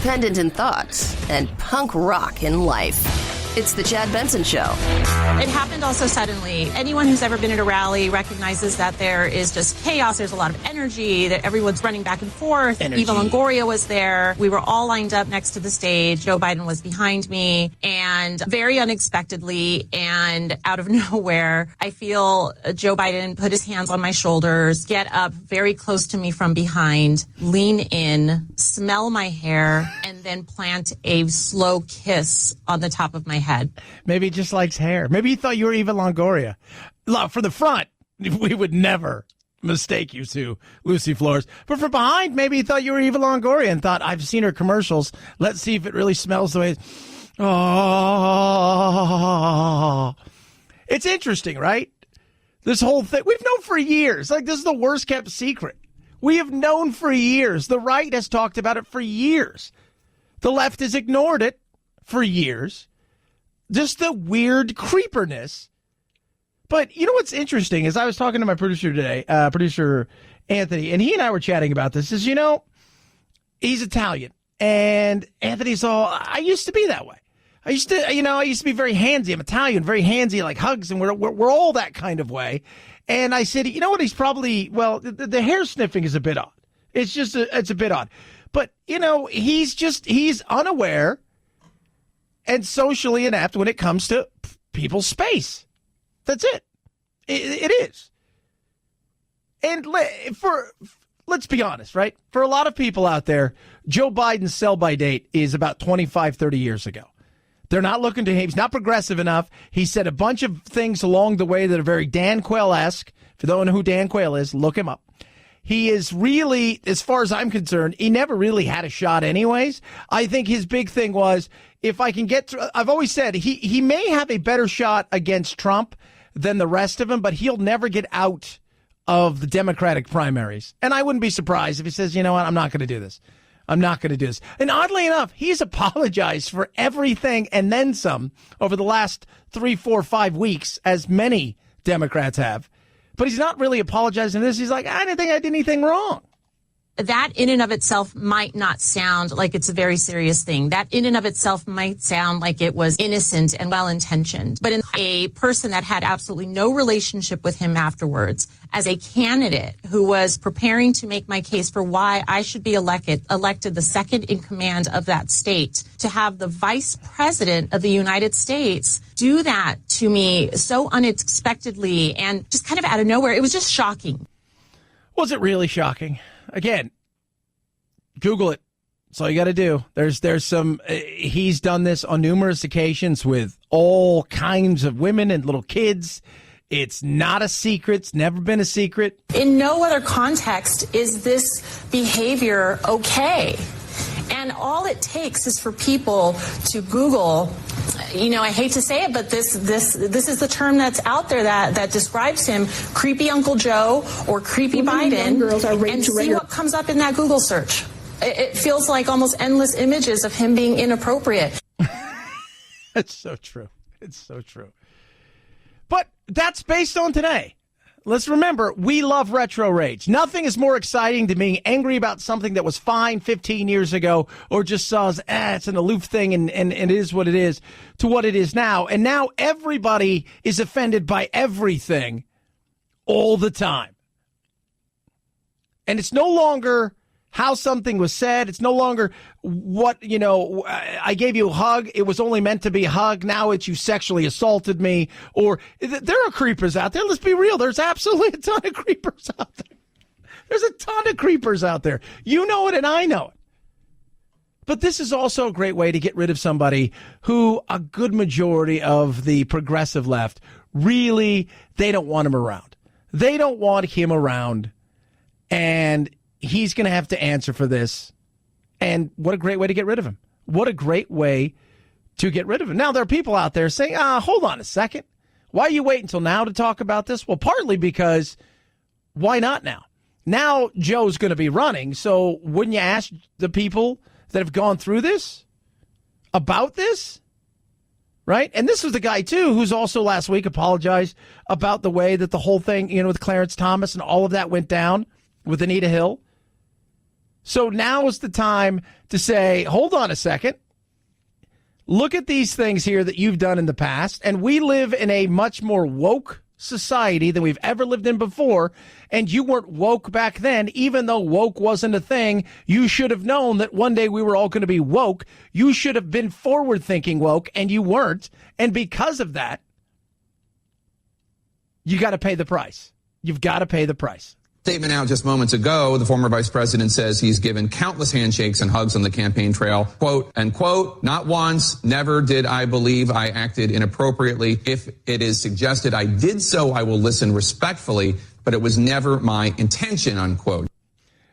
independent in thought and punk rock in life. It's the Chad Benson Show. It happened also suddenly. Anyone who's ever been at a rally recognizes that there is just chaos. There's a lot of energy, that everyone's running back and forth. Eva Longoria was there. We were all lined up next to the stage. Joe Biden was behind me. And very unexpectedly and out of nowhere, I feel Joe Biden put his hands on my shoulders, get up very close to me from behind, lean in, smell my hair, and then plant a slow kiss on the top of my head. Maybe he just likes hair. Maybe he thought you were Eva Longoria. Look, for the front, we would never mistake you to Lucy Flores. But from behind, maybe he thought you were Eva Longoria and thought, I've seen her commercials. Let's see if it really smells the way. Oh, it's interesting, right? This whole thing we've known for years. Like, this is the worst kept secret. We have known for years. The right has talked about it for years. The left has ignored it for years. Just the weird creeperness. But you know what's interesting is I was talking to my producer today, producer Anthony, and he and I were chatting about this. Is, you know, he's Italian. And Anthony's all, I used to be that way. I used to be very handsy. I'm Italian, very handsy, like hugs, and we're all that kind of way. And I said, you know what? He's probably, well, the hair sniffing is a bit odd. It's a bit odd. But, you know, he's unaware and socially inept when it comes to people's space. That's it. It is. And let's be honest, right? For a lot of people out there, Joe Biden's sell-by date is about 25, 30 years ago. They're not looking to him. He's not progressive enough. He said a bunch of things along the way that are very Dan Quayle-esque. If you don't know who Dan Quayle is, look him up. He is really, as far as I'm concerned, he never really had a shot anyways. I think his big thing was, if I can get through, I've always said he may have a better shot against Trump than the rest of them, but he'll never get out of the Democratic primaries. And I wouldn't be surprised if he says, you know what, I'm not going to do this. I'm not going to do this. And oddly enough, he's apologized for everything and then some over the last 3, 4, 5 weeks, as many Democrats have. But he's not really apologizing for this. He's like, I didn't think I did anything wrong. That in and of itself might not sound like it's a very serious thing. That in and of itself might sound like it was innocent and well-intentioned. But in a person that had absolutely no relationship with him afterwards, as a candidate who was preparing to make my case for why I should be elected the second in command of that state, to have the vice president of the United States do that to me so unexpectedly and just kind of out of nowhere, it was just shocking. Was it really shocking? Again, Google it. That's all you got to do. There's some, he's done this on numerous occasions with all kinds of women and little kids. It's not a secret. It's never been a secret. In no other context is this behavior okay. And all it takes is for people to Google, you know, I hate to say it, but this is the term that's out there that describes him, creepy Uncle Joe or creepy Biden, and see what comes up in that Google search. It feels like almost endless images of him being inappropriate. That's so true. It's so true. But that's based on today. Let's remember, we love retro rage. Nothing is more exciting than being angry about something that was fine 15 years ago or just saw as, it's an aloof thing and it is what it is, to what it is now. And now everybody is offended by everything all the time. And it's no longer how something was said. It's no longer what, you know, I gave you a hug. It was only meant to be a hug. Now it's you sexually assaulted me. Or there are creepers out there. Let's be real. There's absolutely a ton of creepers out there. There's a ton of creepers out there. You know it and I know it. But this is also a great way to get rid of somebody who a good majority of the progressive left really, they don't want him around. They don't want him around. And he's going to have to answer for this. And what a great way to get rid of him. What a great way to get rid of him. Now, there are people out there saying, hold on a second. Why are you waiting until now to talk about this? Well, partly because why not now? Now Joe's going to be running. So wouldn't you ask the people that have gone through this about this? Right? And this was the guy, too, who's also last week apologized about the way that the whole thing, you know, with Clarence Thomas and all of that went down with Anita Hill. So now is the time to say, hold on a second. Look at these things here that you've done in the past. And we live in a much more woke society than we've ever lived in before. And you weren't woke back then, even though woke wasn't a thing. You should have known that one day we were all going to be woke. You should have been forward-thinking woke, and you weren't. And because of that, you got to pay the price. You've got to pay the price. Statement out just moments ago, the former vice president says he's given countless handshakes and hugs on the campaign trail. Quote, and quote, not once, never did I believe I acted inappropriately. If it is suggested I did so, I will listen respectfully, but it was never my intention, unquote.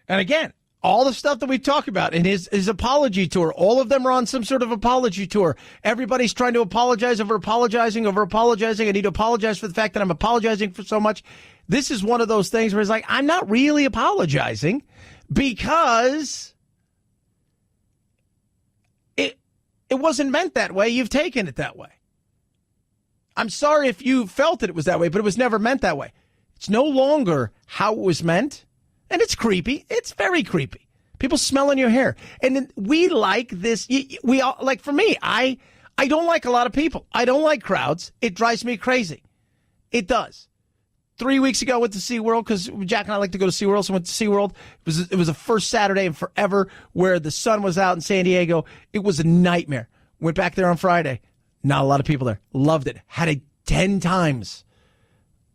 And again, all the stuff that we talk about in his apology tour, all of them are on some sort of apology tour. Everybody's trying to apologize over apologizing. I need to apologize for the fact that I'm apologizing for so much. This is one of those things where it's like, I'm not really apologizing because it wasn't meant that way. You've taken it that way. I'm sorry if you felt it was that way, but it was never meant that way. It's no longer how it was meant. And it's creepy. It's very creepy. People smelling your hair. And then we like this. We all, like, for me, I don't like a lot of people. I don't like crowds. It drives me crazy. It does. 3 weeks ago, I went to SeaWorld because Jack and I like to go to SeaWorld. So I went to SeaWorld. It was the first Saturday in forever where the sun was out in San Diego. It was a nightmare. Went back there on Friday. Not a lot of people there. Loved it. Had it 10 times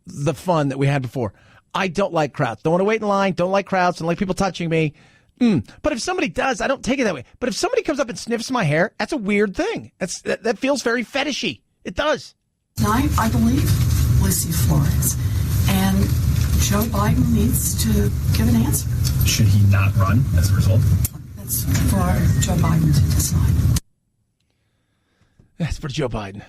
the fun that we had before. I don't like crowds. Don't want to wait in line. Don't like crowds. Don't like people touching me. But if somebody does, I don't take it that way. But if somebody comes up and sniffs my hair, that's a weird thing. That feels very fetishy. It does. I believe Lucy Flores. And Joe Biden needs to give an answer. Should he not run as a result? That's for Joe Biden to decide. That's for Joe Biden.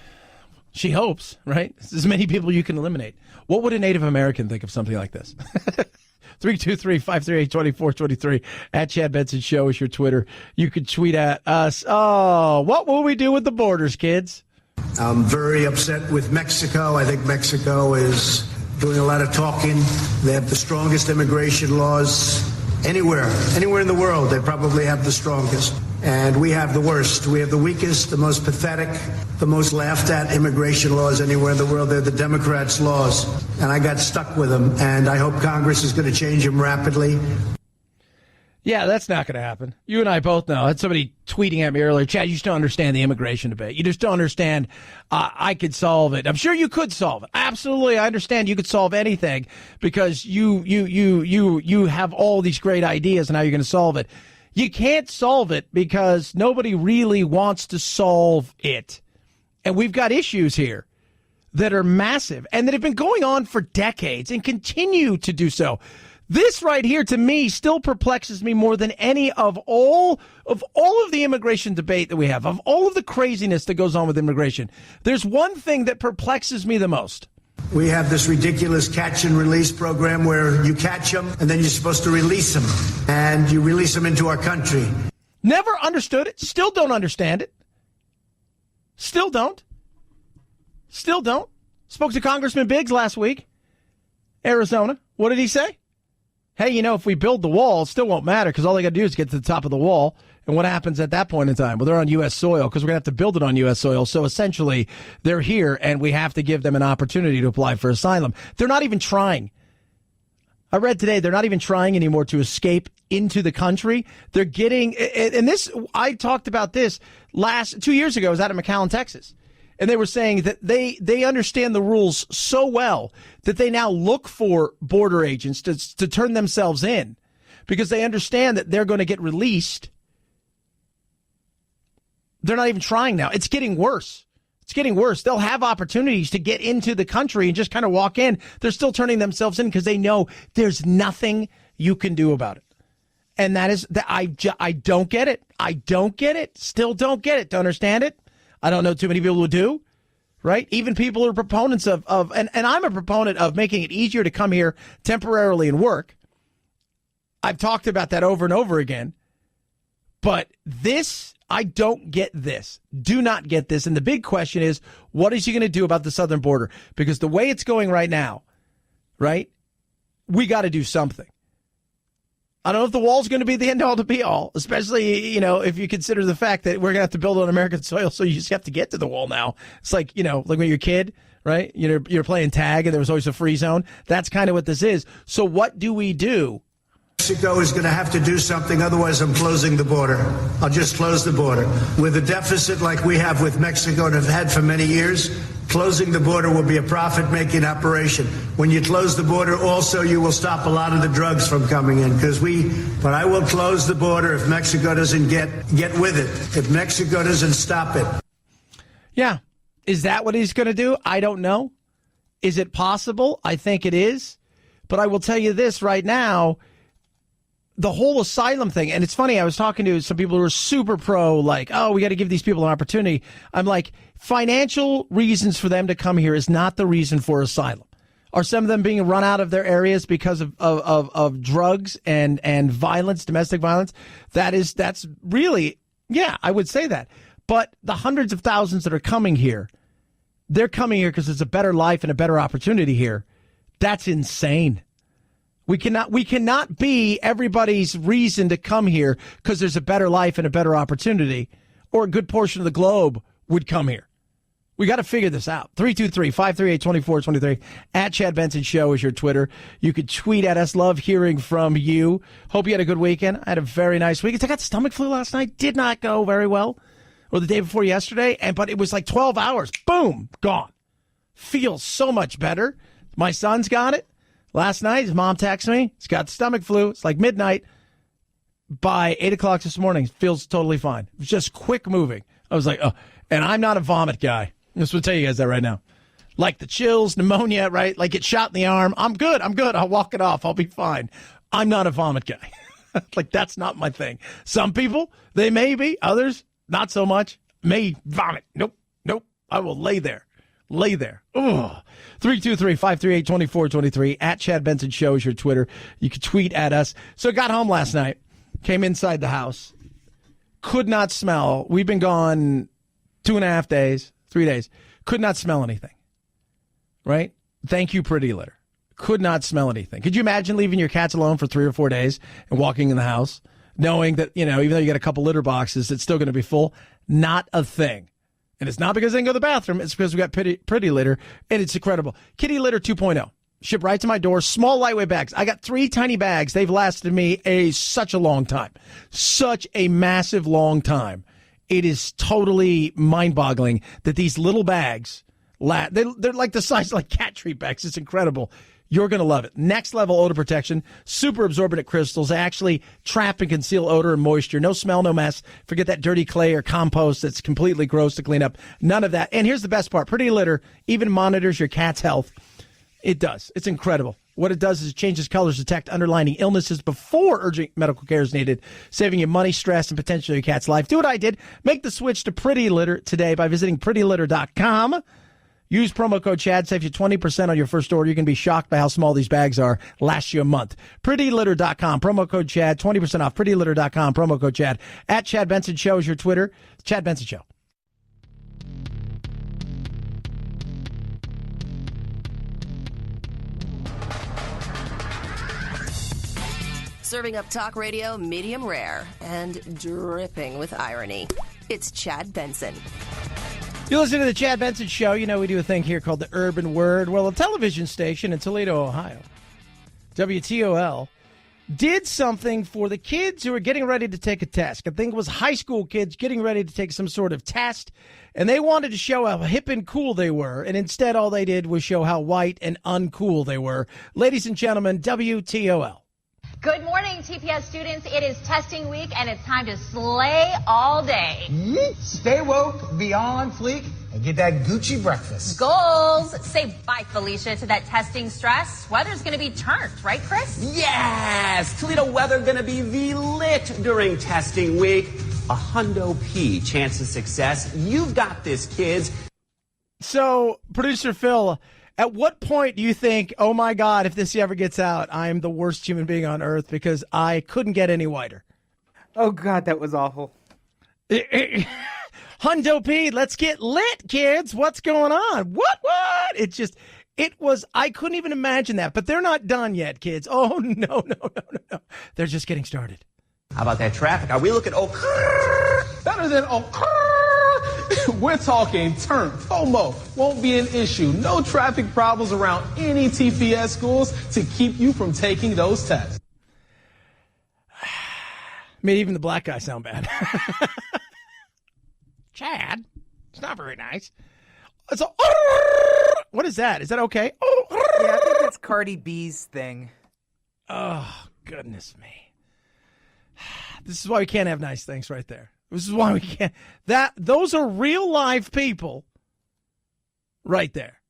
She hopes, right? It's as many people you can eliminate. What would a Native American think of something like this? 323-538-2423 at Chad Benson Show is your Twitter. You could tweet at us. Oh, what will we do with the borders, kids? I'm very upset with Mexico. I think Mexico is doing a lot of talking. They have the strongest immigration laws anywhere in the world. They probably have the strongest. And we have the worst. We have the weakest, the most pathetic, the most laughed at immigration laws anywhere in the world. They're the Democrats' laws. And I got stuck with them. And I hope Congress is going to change them rapidly. Yeah, that's not going to happen. You and I both know. I had somebody tweeting at me earlier, Chad, you just don't understand the immigration debate. You just don't understand I could solve it. I'm sure you could solve it. Absolutely, I understand you could solve anything because you have all these great ideas and how you're going to solve it. You can't solve it because nobody really wants to solve it. And we've got issues here that are massive and that have been going on for decades and continue to do so. This right here, to me, still perplexes me more than any of all of the immigration debate that we have, of all of the craziness that goes on with immigration. There's one thing that perplexes me the most. We have this ridiculous catch and release program where you catch them and then you're supposed to release them. And you release them into our country. Never understood it. Still don't understand it. Still don't. Spoke to Congressman Biggs last week, Arizona. What did he say? Hey, if we build the wall, it still won't matter because all they got to do is get to the top of the wall. And what happens at that point in time? Well, they're on U.S. soil because we're going to have to build it on U.S. soil. So essentially, they're here and we have to give them an opportunity to apply for asylum. They're not even trying. I read today they're not even trying anymore to escape into the country. They're getting, and this, I talked about this 2 years ago. I was out in McAllen, Texas. And they were saying that they understand the rules so well that they now look for border agents to turn themselves in because they understand that they're going to get released. They're not even trying now. It's getting worse. They'll have opportunities to get into the country and just kind of walk in. They're still turning themselves in because they know there's nothing you can do about it. And that is that I don't get it. I don't get it. Still don't get it. Don't understand it. I don't know too many people who do, right? Even people who are proponents of and I'm a proponent of making it easier to come here temporarily and work. I've talked about that over and over again. But this, I don't get this. Do not get this. And the big question is, what is he going to do about the southern border? Because the way it's going right now, right, we got to do something. I don't know if the wall's going to be the end all to be all, especially, if you consider the fact that we're going to have to build on American soil, so you just have to get to the wall now. It's like, like when you're a kid, right? You're playing tag and there was always a free zone. That's kind of what this is. So what do we do? Mexico is going to have to do something, otherwise I'm closing the border. I'll just close the border. With a deficit like we have with Mexico and have had for many years, closing the border will be a profit-making operation. When you close the border, also you will stop a lot of the drugs from coming in, but I will close the border if Mexico doesn't get with it, if Mexico doesn't stop it. Yeah. Is that what he's going to do? I don't know. Is it possible? I think it is. But I will tell you this right now. The whole asylum thing, and it's funny, I was talking to some people who are super pro, like, oh, we got to give these people an opportunity. I'm like, financial reasons for them to come here is not the reason for asylum. Are some of them being run out of their areas because of drugs and violence, domestic violence? That's really, yeah, I would say that. But the hundreds of thousands that are coming here, they're coming here because it's a better life and a better opportunity here. That's insane. We cannot be everybody's reason to come here because there's a better life and a better opportunity, or a good portion of the globe would come here. We got to figure this out. 323-538-2423. At Chad Benson Show is your Twitter. You could tweet at us. Love hearing from you. Hope you had a good weekend. I had a very nice weekend. I got stomach flu last night. Did not go very well. Or the day before yesterday. But it was like 12 hours. Boom. Gone. Feels so much better. My son's got it. Last night, his mom texted me. He's got stomach flu. It's like midnight. By 8 o'clock this morning, feels totally fine. It was just quick moving. I was like, oh. And I'm not a vomit guy. I'm just going to tell you guys that right now. Like the chills, pneumonia, right? Like get shot in the arm. I'm good. I'll walk it off. I'll be fine. I'm not a vomit guy. Like, that's not my thing. Some people, they may be. Others, not so much. May vomit. Nope. I will lay there. Ugh. 323-538-2423. At Chad Benson Show is your Twitter. You can tweet at us. So I got home last night, came inside the house, could not smell. We've been gone 2.5 days, 3 days. Could not smell anything. Right? Thank you, Pretty Litter. Could not smell anything. Could you imagine leaving your cats alone for 3 or 4 days and walking in the house, knowing that, even though you got a couple litter boxes, it's still going to be full? Not a thing. And it's not because they can go to the bathroom. It's because we got pretty litter, and it's incredible. Kitty Litter 2.0. Ship right to my door. Small, lightweight bags. I got 3 tiny bags. They've lasted me such a long time. Such a massive long time. It is totally mind-boggling that these little bags, they're like the size of like cat treat bags. It's incredible. You're going to love it. Next level odor protection, super absorbent crystals. They actually trap and conceal odor and moisture. No smell, no mess. Forget that dirty clay or compost that's completely gross to clean up. None of that. And here's the best part. Pretty Litter even monitors your cat's health. It does. It's incredible. What it does is it changes colors to detect underlying illnesses before urgent medical care is needed, saving you money, stress, and potentially your cat's life. Do what I did. Make the switch to Pretty Litter today by visiting prettylitter.com. Use promo code Chad, saves you 20% on your first order. You can be shocked by how small these bags are. Last you a month. Prettylitter.com, promo code Chad, 20% off. Prettylitter.com, promo code Chad. At Chad Benson Show is your Twitter. Chad Benson Show. Serving up talk radio medium rare and dripping with irony. It's Chad Benson. You listen to the Chad Benson Show. You know we do a thing here called the Urban Word. Well, a television station in Toledo, Ohio, WTOL, did something for the kids who are getting ready to take a test. I think it was high school kids getting ready to take some sort of test, and they wanted to show how hip and cool they were, and instead all they did was show how white and uncool they were. Ladies and gentlemen, WTOL. Good morning, TPS students. It is testing week, and it's time to slay all day. Stay woke, be on fleek, and get that Gucci breakfast. Goals. Say bye, Felicia, to that testing stress. Weather's going to be turned, right, Chris? Yes! Toledo weather going to be lit during testing week. A hundo P chance of success. You've got this, kids. So, producer Phil, at what point do you think, oh my God, if this ever gets out, I'm the worst human being on earth because I couldn't get any whiter? Oh God, that was awful. Hundo P, let's get lit, kids. What's going on? What? It's just, I couldn't even imagine that, but they're not done yet, kids. Oh, no. They're just getting started. How about that traffic? Are we looking better than we're talking turn. FOMO won't be an issue. No traffic problems around any TPS schools to keep you from taking those tests. Made even the black guy sound bad. Chad, it's not very nice. It's a, what is that? Is that okay? Yeah, I think that's Cardi B's thing. Oh, goodness me. This is why we can't have nice things right there. This is why we can't. Those are real live people right there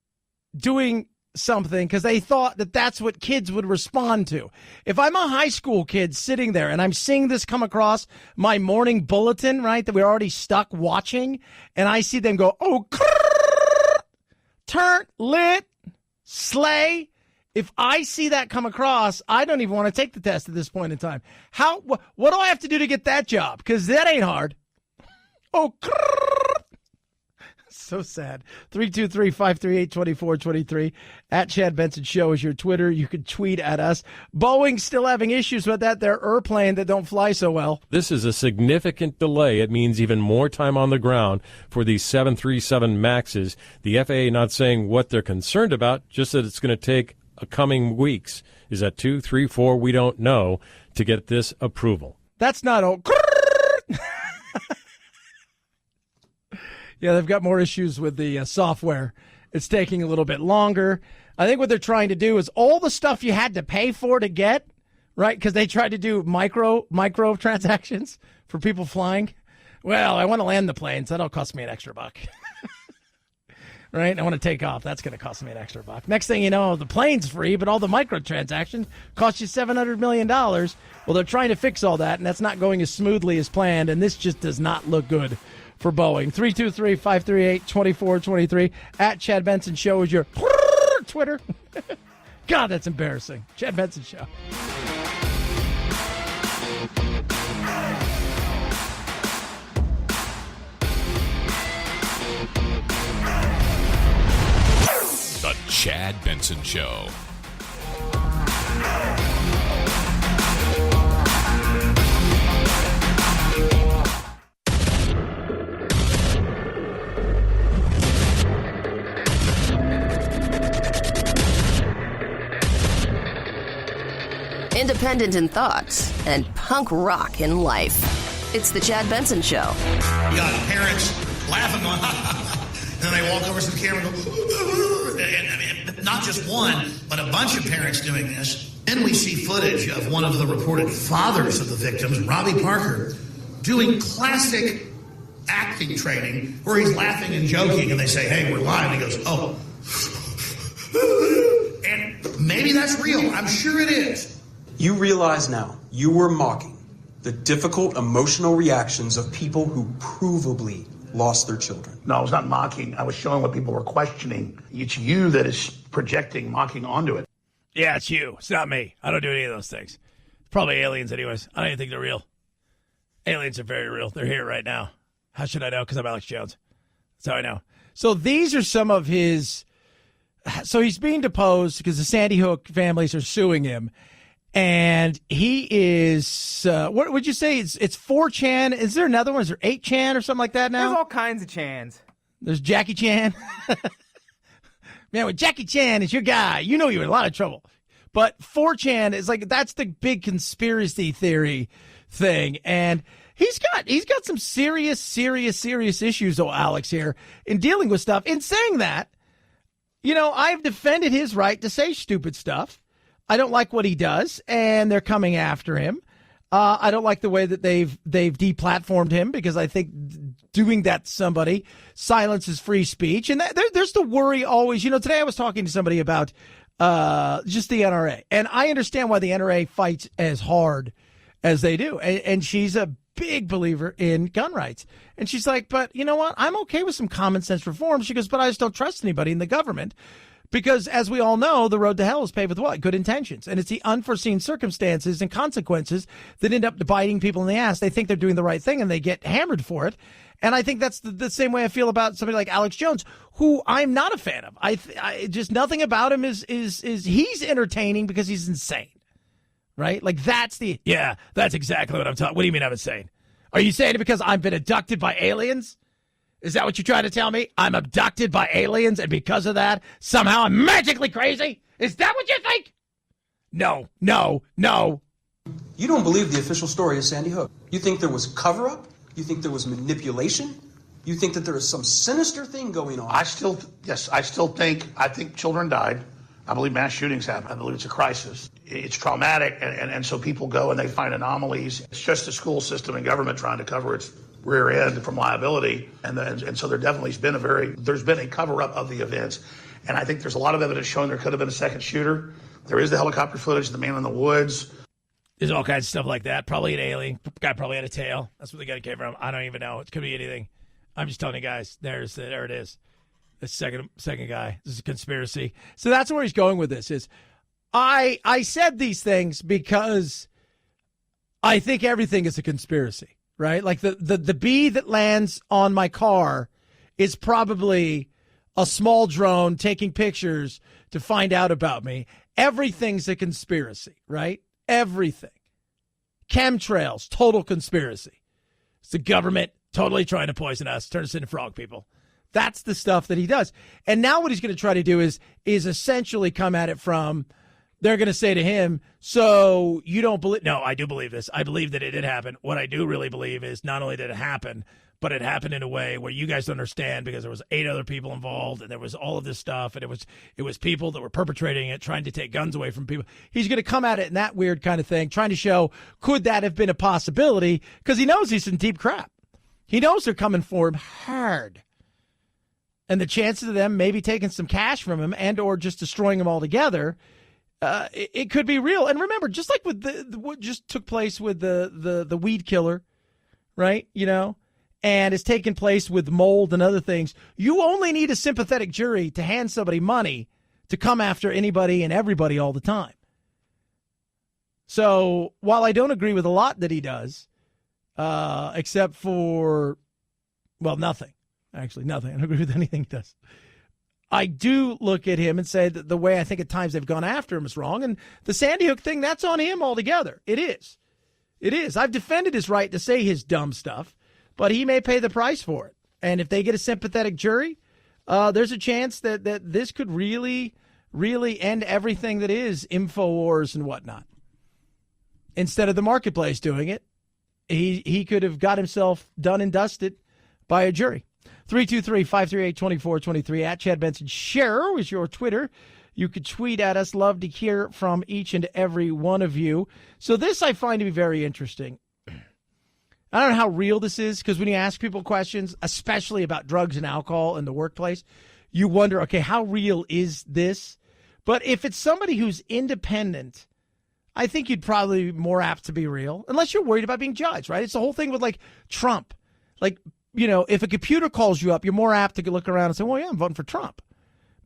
doing something because they thought that that's what kids would respond to. If I'm a high school kid sitting there and I'm seeing this come across my morning bulletin, right, that we're already stuck watching, and I see them go, oh, turn, lit, slay. If I see that come across, I don't even want to take the test at this point in time. What do I have to do to get that job? Because that ain't hard. Oh, so sad. 323-538-2423. At Chad Benson Show is your Twitter. You can tweet at us. Boeing's still having issues with that. Their airplane that don't fly so well. This is a significant delay. It means even more time on the ground for these 737 MAXs. The FAA not saying what they're concerned about, just that it's going to take coming weeks. Is that 2, 3, 4? We don't know to get this approval. That's not all. Yeah, they've got more issues with the software. It's taking a little bit longer. I think what they're trying to do is all the stuff you had to pay for to get, right? Because they tried to do micro transactions for people flying. Well, I want to land the plane, so that'll cost me an extra $1. Right? I want to take off. That's going to cost me an extra $1. Next thing you know, the plane's free, but all the microtransactions cost you $700 million. Well, they're trying to fix all that, and that's not going as smoothly as planned, and this just does not look good for Boeing. 323-538-2423. At Chad Benson Show is your Twitter. God, that's embarrassing. Chad Benson Show. The Chad Benson Show. Independent in thoughts and punk rock in life. It's the Chad Benson Show. You got parents laughing, going, ha, ha, ha. And then they walk over to the camera and go, and not just one, but a bunch of parents doing this. Then we see footage of one of the reported fathers of the victims, Robbie Parker, doing classic acting training where he's laughing and joking, and they say, hey, we're live. And he goes, oh. And maybe that's real. I'm sure it is. You realize now you were mocking the difficult emotional reactions of people who provably lost their children. No, I was not mocking. I was showing what people were questioning. It's you that is projecting mocking onto it. Yeah, it's you. It's not me. I don't do any of those things. It's probably aliens anyways. I don't even think they're real. Aliens are very real. They're here right now. How should I know? Because I'm Alex Jones. That's how I know. So these are some of his... So he's being deposed because the Sandy Hook families are suing him. And he is, what would you say? It's 4chan. Is there another one? Is there 8chan or something like that now? There's all kinds of Chans. There's Jackie Chan. Man, when Jackie Chan is your guy, you know you're in a lot of trouble. But 4chan is like, that's the big conspiracy theory thing. And he's got some serious issues, though, Alex, here in dealing with stuff. In saying that, you know, I've defended his right to say stupid stuff. I don't like what he does, and they're coming after him. I don't like the way that they've deplatformed him because I think doing that to somebody silences free speech. And there's the worry always. You know, today I was talking to somebody about just the NRA, and I understand why the NRA fights as hard as they do. And she's a big believer in gun rights. And she's like, but you know what? I'm okay with some common sense reform. She goes, but I just don't trust anybody in the government. Because, as we all know, the road to hell is paved with what? Good intentions. And it's the unforeseen circumstances and consequences that end up biting people in the ass. They think they're doing the right thing, and they get hammered for it. And I think that's the same way I feel about somebody like Alex Jones, who I'm not a fan of. I just nothing about him is he's entertaining because he's insane, right? Like that's exactly what I'm talking. What do you mean I'm insane? Are you saying it because I've been abducted by aliens? Is that what you're trying to tell me? I'm abducted by aliens, and because of that, somehow I'm magically crazy? Is that what you think? No. You don't believe the official story of Sandy Hook. You think there was cover-up? You think there was manipulation? You think that there is some sinister thing going on? I think children died. I believe mass shootings happen. I believe it's a crisis. It's traumatic, and so people go and they find anomalies. It's just the school system and government trying to cover its rear end from liability, and so there's been a cover-up of the events, and I think there's a lot of evidence showing there could have been a second shooter. There is the helicopter footage, the man in the woods. There's all kinds of stuff like that. Probably an alien. Guy probably had a tail. That's what they got to get from. I don't even know. It could be anything. I'm just telling you guys. There it is. The second guy. This is a conspiracy. So that's where he's going with this. Is I said these things because I think everything is a conspiracy, right? Like the bee that lands on my car is probably a small drone taking pictures to find out about me. Everything's a conspiracy, right? Everything. Chemtrails, total conspiracy. It's the government totally trying to poison us, turn us into frog people. That's the stuff that he does. And now what he's going to try to do is essentially come at it from, they're going to say to him, so you don't believe, no, I do believe this. I believe that it did happen. What I do really believe is not only did it happen, but it happened in a way where you guys don't understand because there was 8 other people involved and there was all of this stuff and it was people that were perpetrating it, trying to take guns away from people. He's going to come at it in that weird kind of thing, trying to show, could that have been a possibility? Because he knows he's in deep crap. He knows they're coming for him hard. And the chances of them maybe taking some cash from him and or just destroying him altogether, it could be real. And remember, just like with what just took place with the weed killer, right? You know, and it's taken place with mold and other things. You only need a sympathetic jury to hand somebody money to come after anybody and everybody all the time. So while I don't agree with a lot that he does, except for, well, nothing. Actually, nothing. I don't agree with anything he does. I do look at him and say that the way I think at times they've gone after him is wrong. And the Sandy Hook thing, that's on him altogether. It is. It is. I've defended his right to say his dumb stuff, but he may pay the price for it. And if they get a sympathetic jury, there's a chance that this could really, really end everything that is InfoWars and whatnot. Instead of the marketplace doing it, he could have got himself done and dusted by a jury. 323-538-2423 at Chad Benson. Share is your Twitter. You could tweet at us. Love to hear from each and every one of you. So this I find to be very interesting. I don't know how real this is, because when you ask people questions, especially about drugs and alcohol in the workplace, you wonder, okay, how real is this? But if it's somebody who's independent, I think you'd probably be more apt to be real, unless you're worried about being judged, right? It's the whole thing with, like, Trump. Like, you know, if a computer calls you up, you're more apt to look around and say, well, yeah, I'm voting for Trump.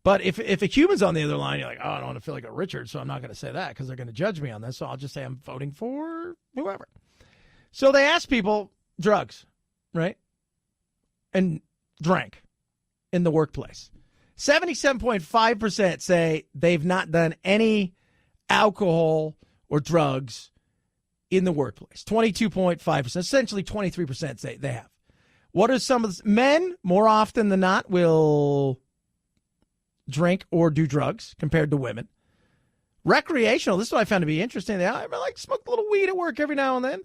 But if a human's on the other line, you're like, oh, I don't want to feel like a Richard, so I'm not going to say that because they're going to judge me on this. So I'll just say I'm voting for whoever. So they ask people drugs, right? And drank in the workplace. 77.5% say they've not done any alcohol or drugs in the workplace. 22.5%, essentially 23% say they have. What are some of the men, more often than not, will drink or do drugs compared to women? Recreational, this is what I found to be interesting. I like smoke a little weed at work every now and then.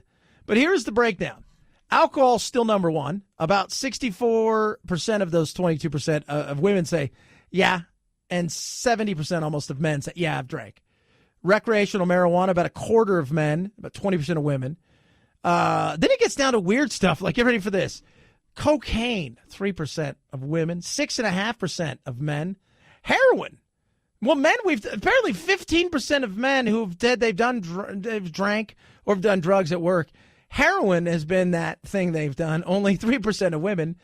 But here's the breakdown. Alcohol still number one. About 64% of those 22% of women say, yeah, and 70% almost of men say, yeah, I've drank. Recreational marijuana, about a quarter of men, about 20% of women. Then it gets down to weird stuff, like, get ready for this. Cocaine, 3% of women, 6.5% of men. Heroin. Well, men, apparently 15% of men who've said they've drank or have done drugs at work. Heroin has been that thing they've done. Only 3% of women.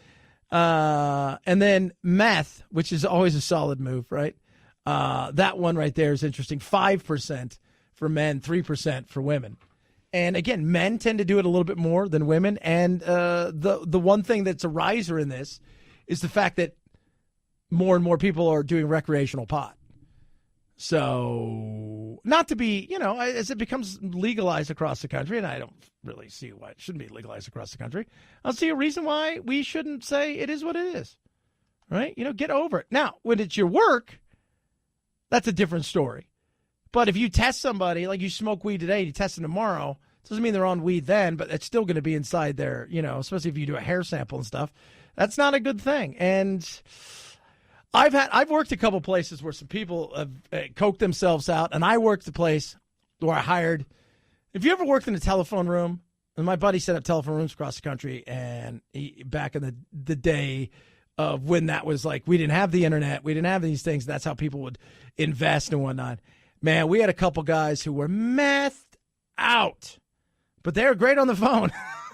And then meth, which is always a solid move, right? That one right there is interesting. 5% for men, 3% for women. And again, men tend to do it a little bit more than women. And the one thing that's a riser in this is the fact that more and more people are doing recreational pot. So not to be, as it becomes legalized across the country, and I don't really see why it shouldn't be legalized across the country, I'll see a reason why we shouldn't say it is what it is, right? Get over it. Now, when it's your work, that's a different story. But if you test somebody, like you smoke weed today, you test them tomorrow, it doesn't mean they're on weed then, but it's still going to be inside there, especially if you do a hair sample and stuff. That's not a good thing. And I've worked a couple places where some people have coked themselves out, and I worked a place where I hired. If you ever worked in a telephone room, and my buddy set up telephone rooms across the country, and back in the day of when that was like, we didn't have the internet, we didn't have these things, that's how people would invest and whatnot. Man, we had a couple guys who were methed out, but they were great on the phone.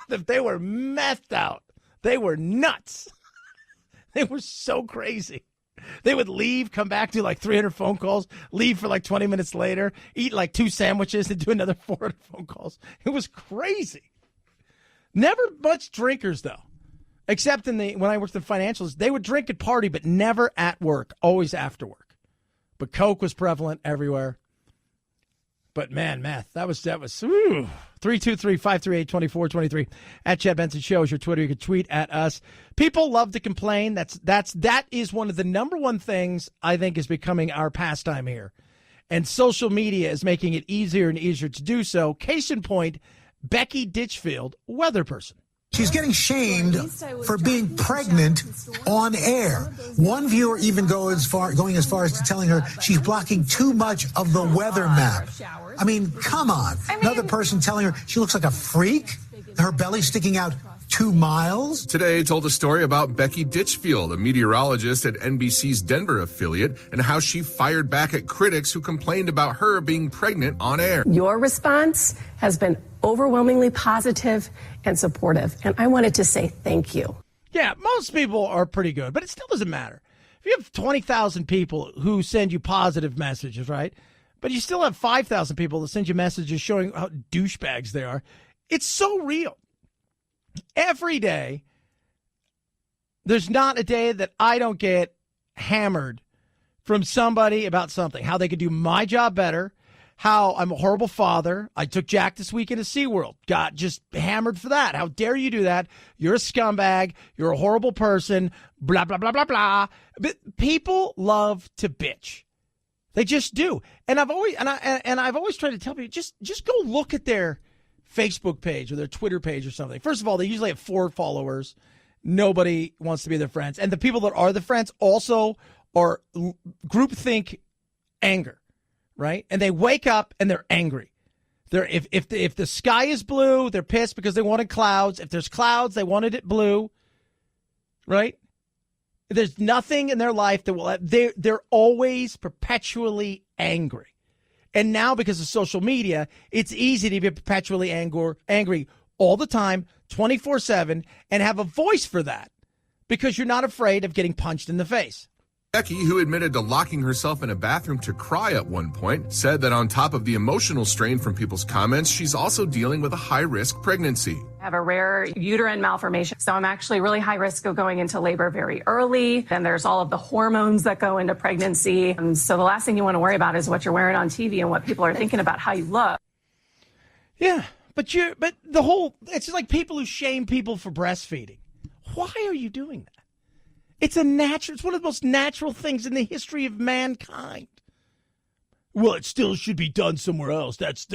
If they were methed out, they were nuts. They were so crazy. They would leave, come back, do like 300 phone calls, leave for like 20 minutes later, eat like 2 sandwiches, and do another 400 phone calls. It was crazy. Never much drinkers, though, except when I worked in financials. They would drink at party, but never at work, always after work. But coke was prevalent everywhere. But, man, meth, that was 323-538-2423. At Chad Benson Show is your Twitter. You can tweet at us. People love to complain. That is one of the number one things I think is becoming our pastime here. And social media is making it easier and easier to do so. Case in point, Becky Ditchfield, weather person. She's getting shamed for being pregnant on air. One viewer even going as far as to telling her she's blocking too much of the weather map. I mean, come on. Another person telling her she looks like a freak, her belly sticking out 2 miles. Today told a story about Becky Ditchfield, a meteorologist at NBC's Denver affiliate, and how she fired back at critics who complained about her being pregnant on air. Your response has been overwhelmingly positive and supportive, and I wanted to say thank you. Yeah, most people are pretty good, but it still doesn't matter. If you have 20,000 people who send you positive messages, right, but you still have 5,000 people that send you messages showing how douchebags they are, it's so real. Every day, there's not a day that I don't get hammered from somebody about something, how they could do my job better, how I'm a horrible father. I took Jack this weekend to SeaWorld. Got just hammered for that. How dare you do that? You're a scumbag. You're a horrible person. Blah, blah, blah, blah, blah. But people love to bitch. They just do. And I've always tried to tell people, just go look at their Facebook page or their Twitter page or something. First of all, they usually have 4 followers. Nobody wants to be their friends. And the people that are the friends also are groupthink anger. Right? And they wake up and they're angry. If the sky is blue, they're pissed because they wanted clouds. If there's clouds, they wanted it blue. Right? There's nothing in their life that will. They're always perpetually angry. And now because of social media, it's easy to be perpetually angry all the time, 24/7, and have a voice for that because you're not afraid of getting punched in the face. Becky, who admitted to locking herself in a bathroom to cry at one point, said that on top of the emotional strain from people's comments, she's also dealing with a high-risk pregnancy. I have a rare uterine malformation, so I'm actually really high risk of going into labor very early. And there's all of the hormones that go into pregnancy. And so the last thing you want to worry about is what you're wearing on TV and what people are thinking about how you look. Yeah, but the whole, it's just like people who shame people for breastfeeding. Why are you doing that? It's one of the most natural things in the history of mankind. Well, it still should be done somewhere else. Just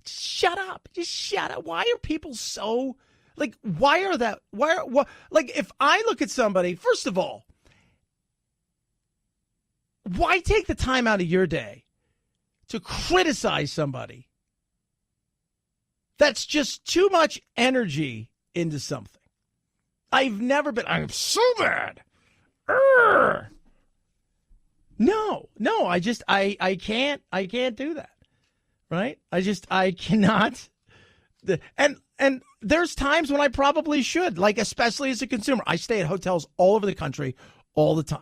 shut up. Just shut up. Why are people so, like, if I look at somebody, first of all, why take the time out of your day to criticize somebody that's just too much energy into something? I'm so mad. No, I can't do that. Right? I cannot. And there's times when I probably should, like, especially as a consumer. I stay at hotels all over the country all the time.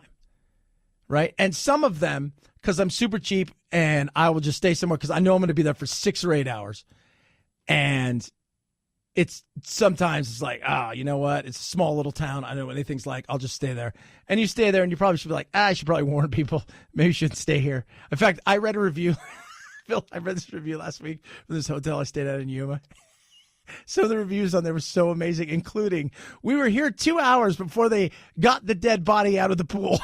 Right? And some of them, because I'm super cheap and I will just stay somewhere because I know I'm going to be there for 6 or 8 hours. And it's sometimes it's like, you know what? It's a small little town. I don't know what anything's like. I'll just stay there. And you stay there and you probably should be like, I should probably warn people. Maybe you shouldn't stay here. In fact, I read a review. Phil, I read this review last week from this hotel I stayed at in Yuma. Some of the reviews on there were so amazing, including, we were here 2 hours before they got the dead body out of the pool.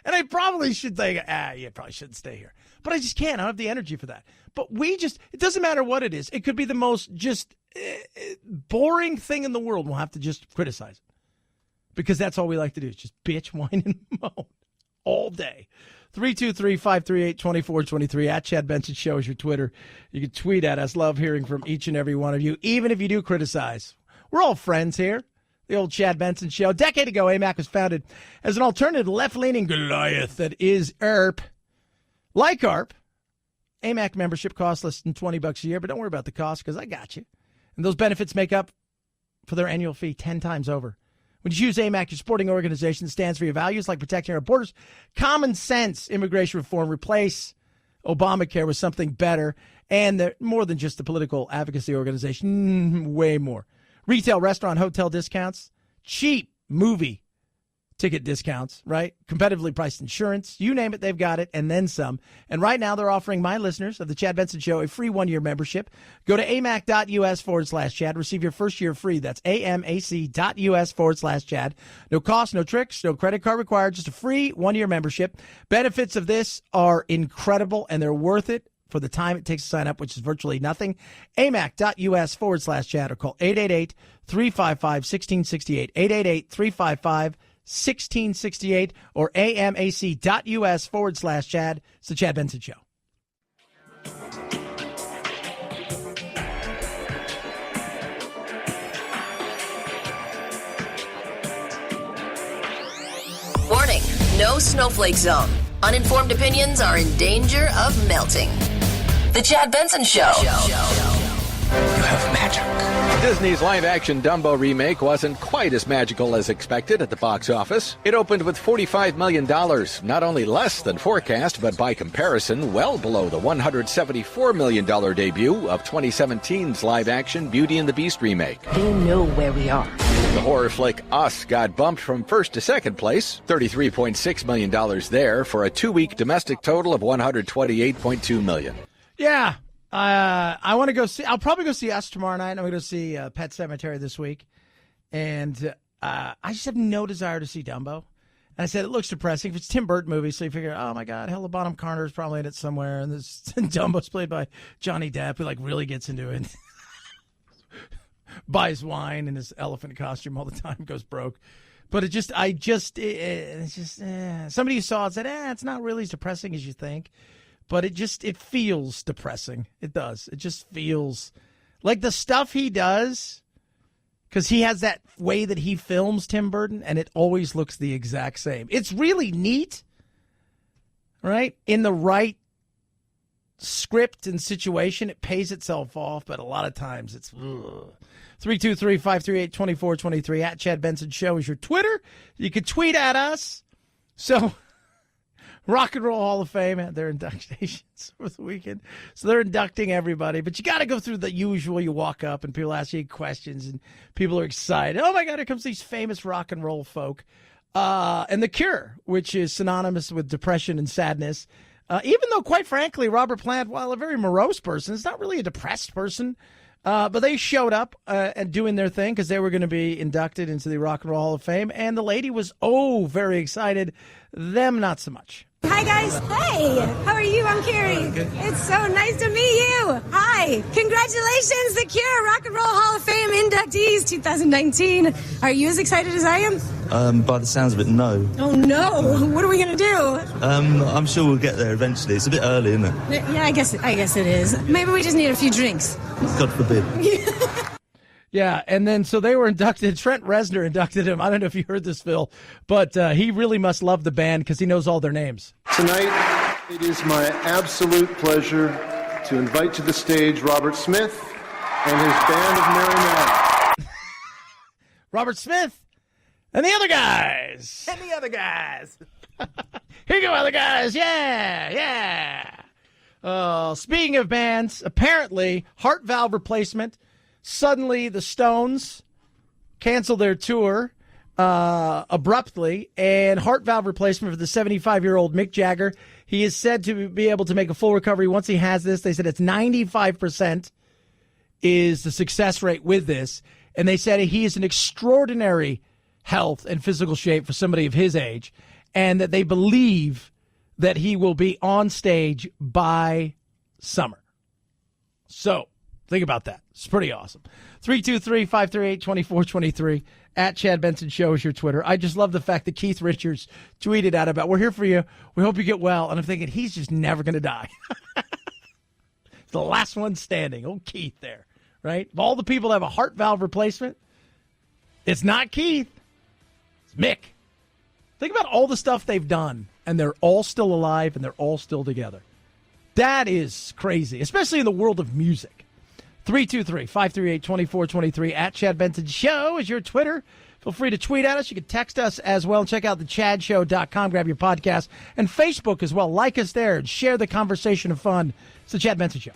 And I probably should think, you probably shouldn't stay here. But I just can't. I don't have the energy for that. But it doesn't matter what it is. It could be the most just boring thing in the world. We'll have to just criticize it. Because that's all we like to do is just bitch, whine, and moan all day. 323-538-2423 at Chad Benson Show is your Twitter. You can tweet at us. Love hearing from each and every one of you, even if you do criticize. We're all friends here. The old Chad Benson Show. A decade ago, AMAC was founded as an alternative left-leaning Goliath that is ERP. Like ARP, AMAC membership costs less than $20 a year, but don't worry about the cost because I got you. And those benefits make up for their annual fee 10 times over. When you choose AMAC, your sporting organization stands for your values like protecting our borders, common sense, immigration reform, replace Obamacare with something better, and they're more than just a political advocacy organization, way more. Retail, restaurant, hotel discounts, cheap movie ticket discounts, right? Competitively priced insurance, you name it, they've got it, and then some. And right now they're offering my listeners of the Chad Benson Show a free 1-year membership. Go to amac.us/Chad. Receive your first year free. That's amac.us/Chad. No cost, no tricks, no credit card required, just a free 1-year membership. Benefits of this are incredible, and they're worth it for the time it takes to sign up, which is virtually nothing. amac.us/Chad or call 888-355-1668, 888-355-1668 or amac.us/Chad. It's the Chad Benson Show. Warning, no snowflake zone. Uninformed opinions are in danger of melting. The Chad Benson Show. You have magic. Disney's live-action Dumbo remake wasn't quite as magical as expected at the box office. It opened with $45 million, not only less than forecast, but by comparison, well below the $174 million debut of 2017's live-action Beauty and the Beast remake. They know where we are. The horror flick Us got bumped from first to second place, $33.6 million there, for a 2-week domestic total of $128.2 million. Yeah. I want to go see. I'll probably go see Us tomorrow night. I'm going to go see Pet Sematary this week, and I just have no desire to see Dumbo. And I said it looks depressing. If it's a Tim Burton movie, so you figure, oh my God, Helena Bonham Carter is probably in it somewhere, and this Dumbo's played by Johnny Depp, who like really gets into it, buys wine in his elephant costume all the time, goes broke. But it's just somebody who saw it said, it's not really as depressing as you think. But it feels depressing. It does. It just feels like the stuff he does, because he has that way that he films Tim Burton, and it always looks the exact same. It's really neat, right? In the right script and situation, it pays itself off, but a lot of times it's 323-538-2423 at Chad Benson Show is your Twitter. You can tweet at us. So Rock and Roll Hall of Fame had their inductions for the weekend. So they're inducting everybody. But you got to go through the usual. You walk up and people ask you questions and people are excited. Oh, my God, here comes these famous rock and roll folk. And The Cure, which is synonymous with depression and sadness. Even though, quite frankly, Robert Plant, while a very morose person, is not really a depressed person. But they showed up and doing their thing because they were going to be inducted into the Rock and Roll Hall of Fame. And the lady was, very excited. Them, not so much. Hi, guys. Hey, how are you? I'm Carrie. It's so nice to meet you. Hi. Congratulations, The Cure Rock and Roll Hall of Fame inductees 2019. Are you as excited as I am? By the sounds of it, no. Oh, no. What are we going to do? I'm sure we'll get there eventually. It's a bit early, isn't it? Yeah, I guess it is. Maybe we just need a few drinks. God forbid. Yeah, and then so they were inducted. Trent Reznor inducted him. I don't know if you heard this, Phil, but he really must love the band because he knows all their names. Tonight, it is my absolute pleasure to invite to the stage Robert Smith and his band of Merry Men. Robert Smith and the other guys. And the other guys. Here you go, other guys. Yeah. Speaking of bands, apparently heart valve replacement. Suddenly the Stones canceled their tour abruptly, and heart valve replacement for the 75-year-old Mick Jagger. He is said to be able to make a full recovery once he has this. They said it's 95% is the success rate with this, and they said he is in extraordinary health and physical shape for somebody of his age, and that they believe that he will be on stage by summer. So, think about that. It's pretty awesome. 323-538-2423 at Chad Benson Show is your Twitter. I just love the fact that Keith Richards tweeted out about, we're here for you. We hope you get well. And I'm thinking, he's just never going to die. The last one standing. Old Keith there, right? Of all the people that have a heart valve replacement, it's not Keith. It's Mick. Think about all the stuff they've done, and they're all still alive, and they're all still together. That is crazy, especially in the world of music. 323-538-2423 at Chad Benson Show is your Twitter. Feel free to tweet at us. You can text us as well. Check out thechadshow.com. Grab your podcast. And Facebook as well. Like us there and share the conversation of fun. It's the Chad Benson Show.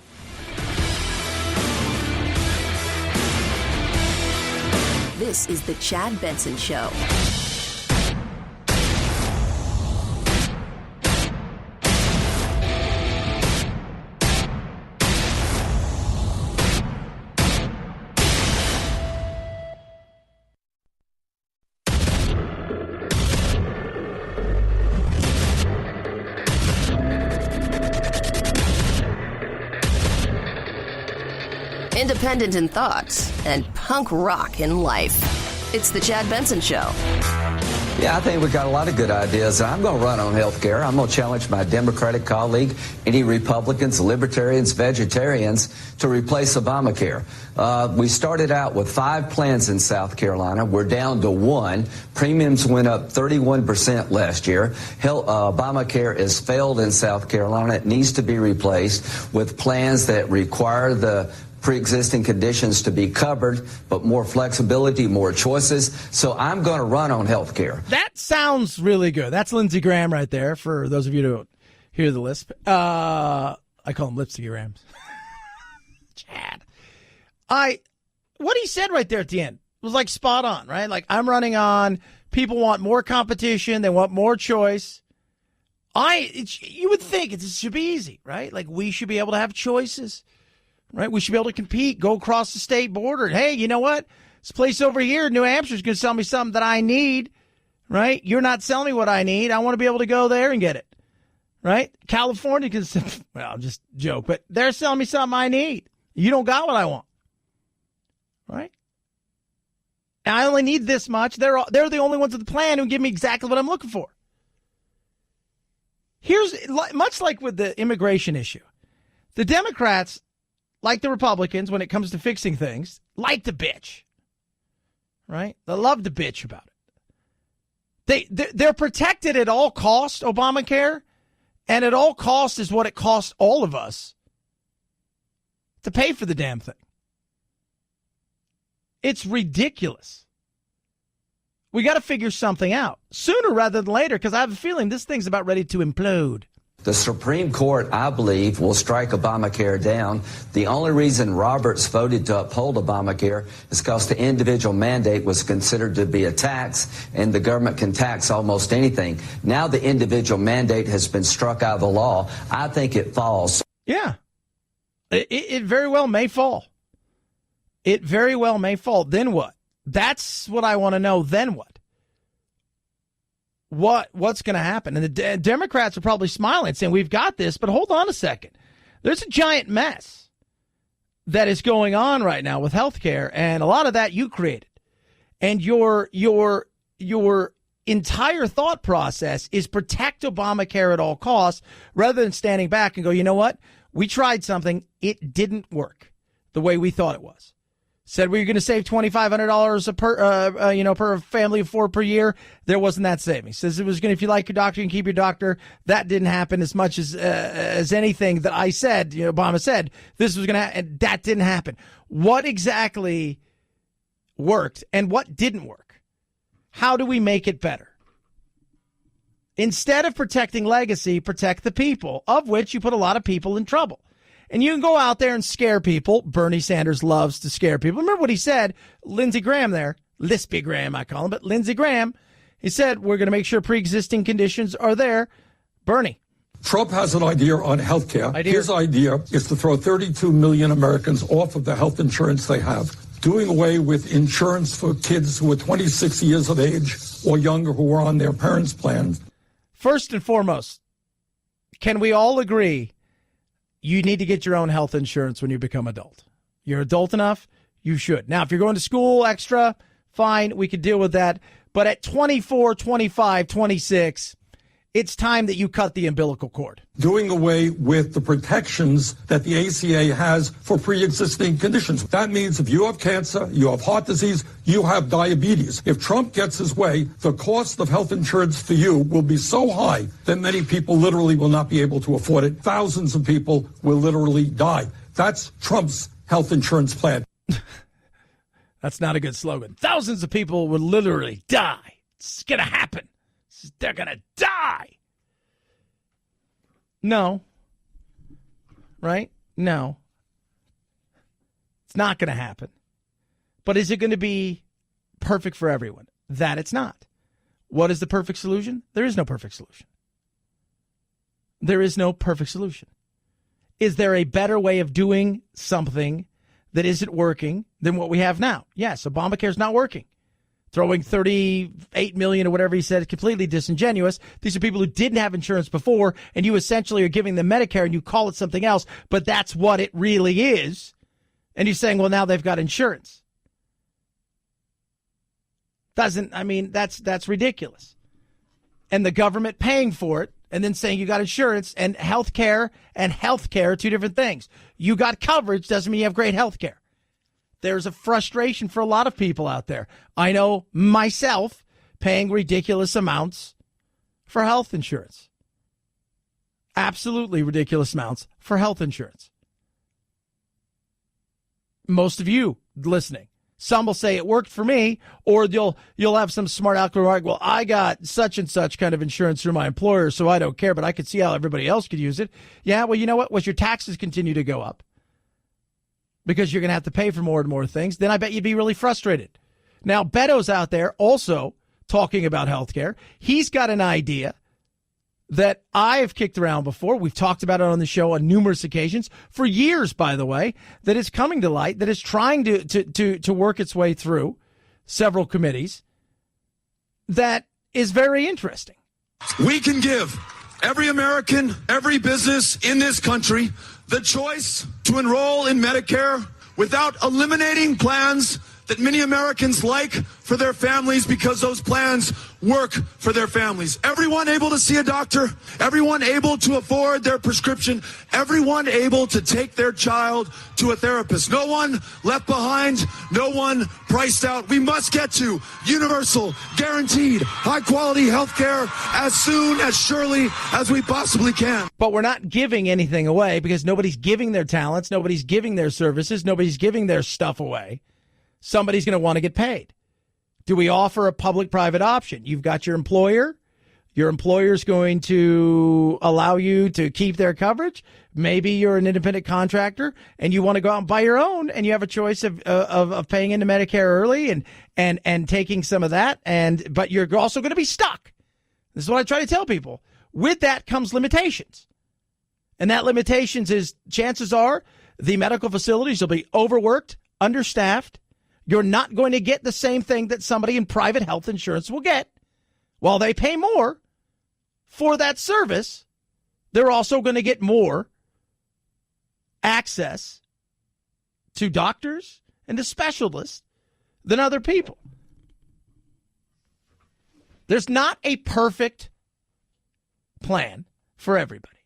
This is the Chad Benson Show. Independent in thoughts and punk rock in life. It's the Chad Benson Show. Yeah, I think we've got a lot of good ideas. I'm going to run on health care. I'm going to challenge my Democratic colleague, any Republicans, libertarians, vegetarians, to replace Obamacare. We started out with 5 plans in South Carolina. We're down to 1. Premiums went up 31% last year. Obamacare has failed in South Carolina. It needs to be replaced with plans that require the pre-existing conditions to be covered, but more flexibility, more choices. So I'm going to run on health care. That sounds really good. That's Lindsey Graham right there, for those of you who don't hear the lisp. I call him Lipsy Grams. Chad. What he said right there at the end was like spot on, right? Like, I'm running on. People want more competition. They want more choice. You would think it should be easy, right? Like, we should be able to have choices. Right, we should be able to compete, go across the state border. Hey, you know what? This place over here, New Hampshire, is going to sell me something that I need. Right? You're not selling me what I need. I want to be able to go there and get it. Right? California can, well, just joke, but they're selling me something I need. You don't got what I want. Right? And I only need this much. They're the only ones with the plan who give me exactly what I'm looking for. Here's much like with the immigration issue, the Democrats, like the Republicans, when it comes to fixing things, like to bitch, right? They love to bitch about it. They're protected at all costs, Obamacare, and at all costs is what it costs all of us to pay for the damn thing. It's ridiculous. We got to figure something out sooner rather than later, because I have a feeling this thing's about ready to implode. The Supreme Court, I believe, will strike Obamacare down. The only reason Roberts voted to uphold Obamacare is because the individual mandate was considered to be a tax, and the government can tax almost anything. Now the individual mandate has been struck out of the law. I think it falls. Yeah. It very well may fall. It very well may fall. Then what? That's what I want to know. Then what? What's going to happen? And the Democrats are probably smiling, saying, we've got this, but hold on a second. There's a giant mess that is going on right now with healthcare, and a lot of that you created. And your entire thought process is protect Obamacare at all costs, rather than standing back and go, you know what? We tried something. It didn't work the way we thought it was. Said we were going to save $2,500 per family of 4 per year. There wasn't that savings. Says it was going to, if you like your doctor, you can keep your doctor. That didn't happen as much as anything that I said. Obama said this was going to happen. That didn't happen. What exactly worked and what didn't work? How do we make it better? Instead of protecting legacy, protect the people, of which you put a lot of people in trouble. And you can go out there and scare people. Bernie Sanders loves to scare people. Remember what he said, Lindsey Graham there, Lispy Graham I call him, but Lindsey Graham, he said, we're going to make sure pre-existing conditions are there. Bernie. Trump has an idea on health care. His idea is to throw 32 million Americans off of the health insurance they have, doing away with insurance for kids who are 26 years of age or younger who are on their parents' plans. First and foremost, can we all agree you need to get your own health insurance when you become adult? You're adult enough, you should. Now, if you're going to school extra, fine, we could deal with that. But at 24, 25, 26, it's time that you cut the umbilical cord. Doing away with the protections that the ACA has for pre-existing conditions. That means if you have cancer, you have heart disease, you have diabetes. If Trump gets his way, the cost of health insurance for you will be so high that many people literally will not be able to afford it. Thousands of people will literally die. That's Trump's health insurance plan. That's not a good slogan. Thousands of people will literally die. It's going to happen. They're going to die. No. Right? No. It's not going to happen. But is it going to be perfect for everyone? That it's not. What is the perfect solution? There is no perfect solution. There is no perfect solution. Is there a better way of doing something that isn't working than what we have now? Yes, Obamacare's not working. Throwing 38 million or whatever he said is completely disingenuous. These are people who didn't have insurance before, and you essentially are giving them Medicare and you call it something else, but that's what it really is. And you're saying, well, now they've got insurance. That's ridiculous. And the government paying for it and then saying you got insurance and health care are two different things. You got coverage doesn't mean you have great health care. There's a frustration for a lot of people out there. I know myself paying ridiculous amounts for health insurance. Absolutely ridiculous amounts for health insurance. Most of you listening, some will say it worked for me, or you'll have some smart aleck remark, well, I got such and such kind of insurance through my employer, so I don't care, but I could see how everybody else could use it. Yeah, well, you know what? As your taxes continue to go up, because you're going to have to pay for more and more things, then I bet you'd be really frustrated. Now, Beto's out there also talking about healthcare. He's got an idea that I've kicked around before. We've talked about it on the show on numerous occasions for years, by the way, that is coming to light, that is trying to work its way through several committees. That is very interesting. We can give every American, every business in this country the choice to enroll in Medicare without eliminating plans that many Americans like for their families because those plans work for their families. Everyone able to see a doctor, everyone able to afford their prescription, everyone able to take their child to a therapist. No one left behind, no one priced out. We must get to universal, guaranteed, high-quality health care as soon as surely as we possibly can. But we're not giving anything away because nobody's giving their talents, nobody's giving their services, nobody's giving their stuff away. Somebody's going to want to get paid. Do we offer a public-private option? You've got your employer. Your employer's going to allow you to keep their coverage. Maybe you're an independent contractor and you want to go out and buy your own, and you have a choice of paying into Medicare early and taking some of that. But you're also going to be stuck. This is what I try to tell people. With that comes limitations. And that limitations is chances are the medical facilities will be overworked, understaffed. You're not going to get the same thing that somebody in private health insurance will get. While they pay more for that service, they're also going to get more access to doctors and to specialists than other people. There's not a perfect plan for everybody.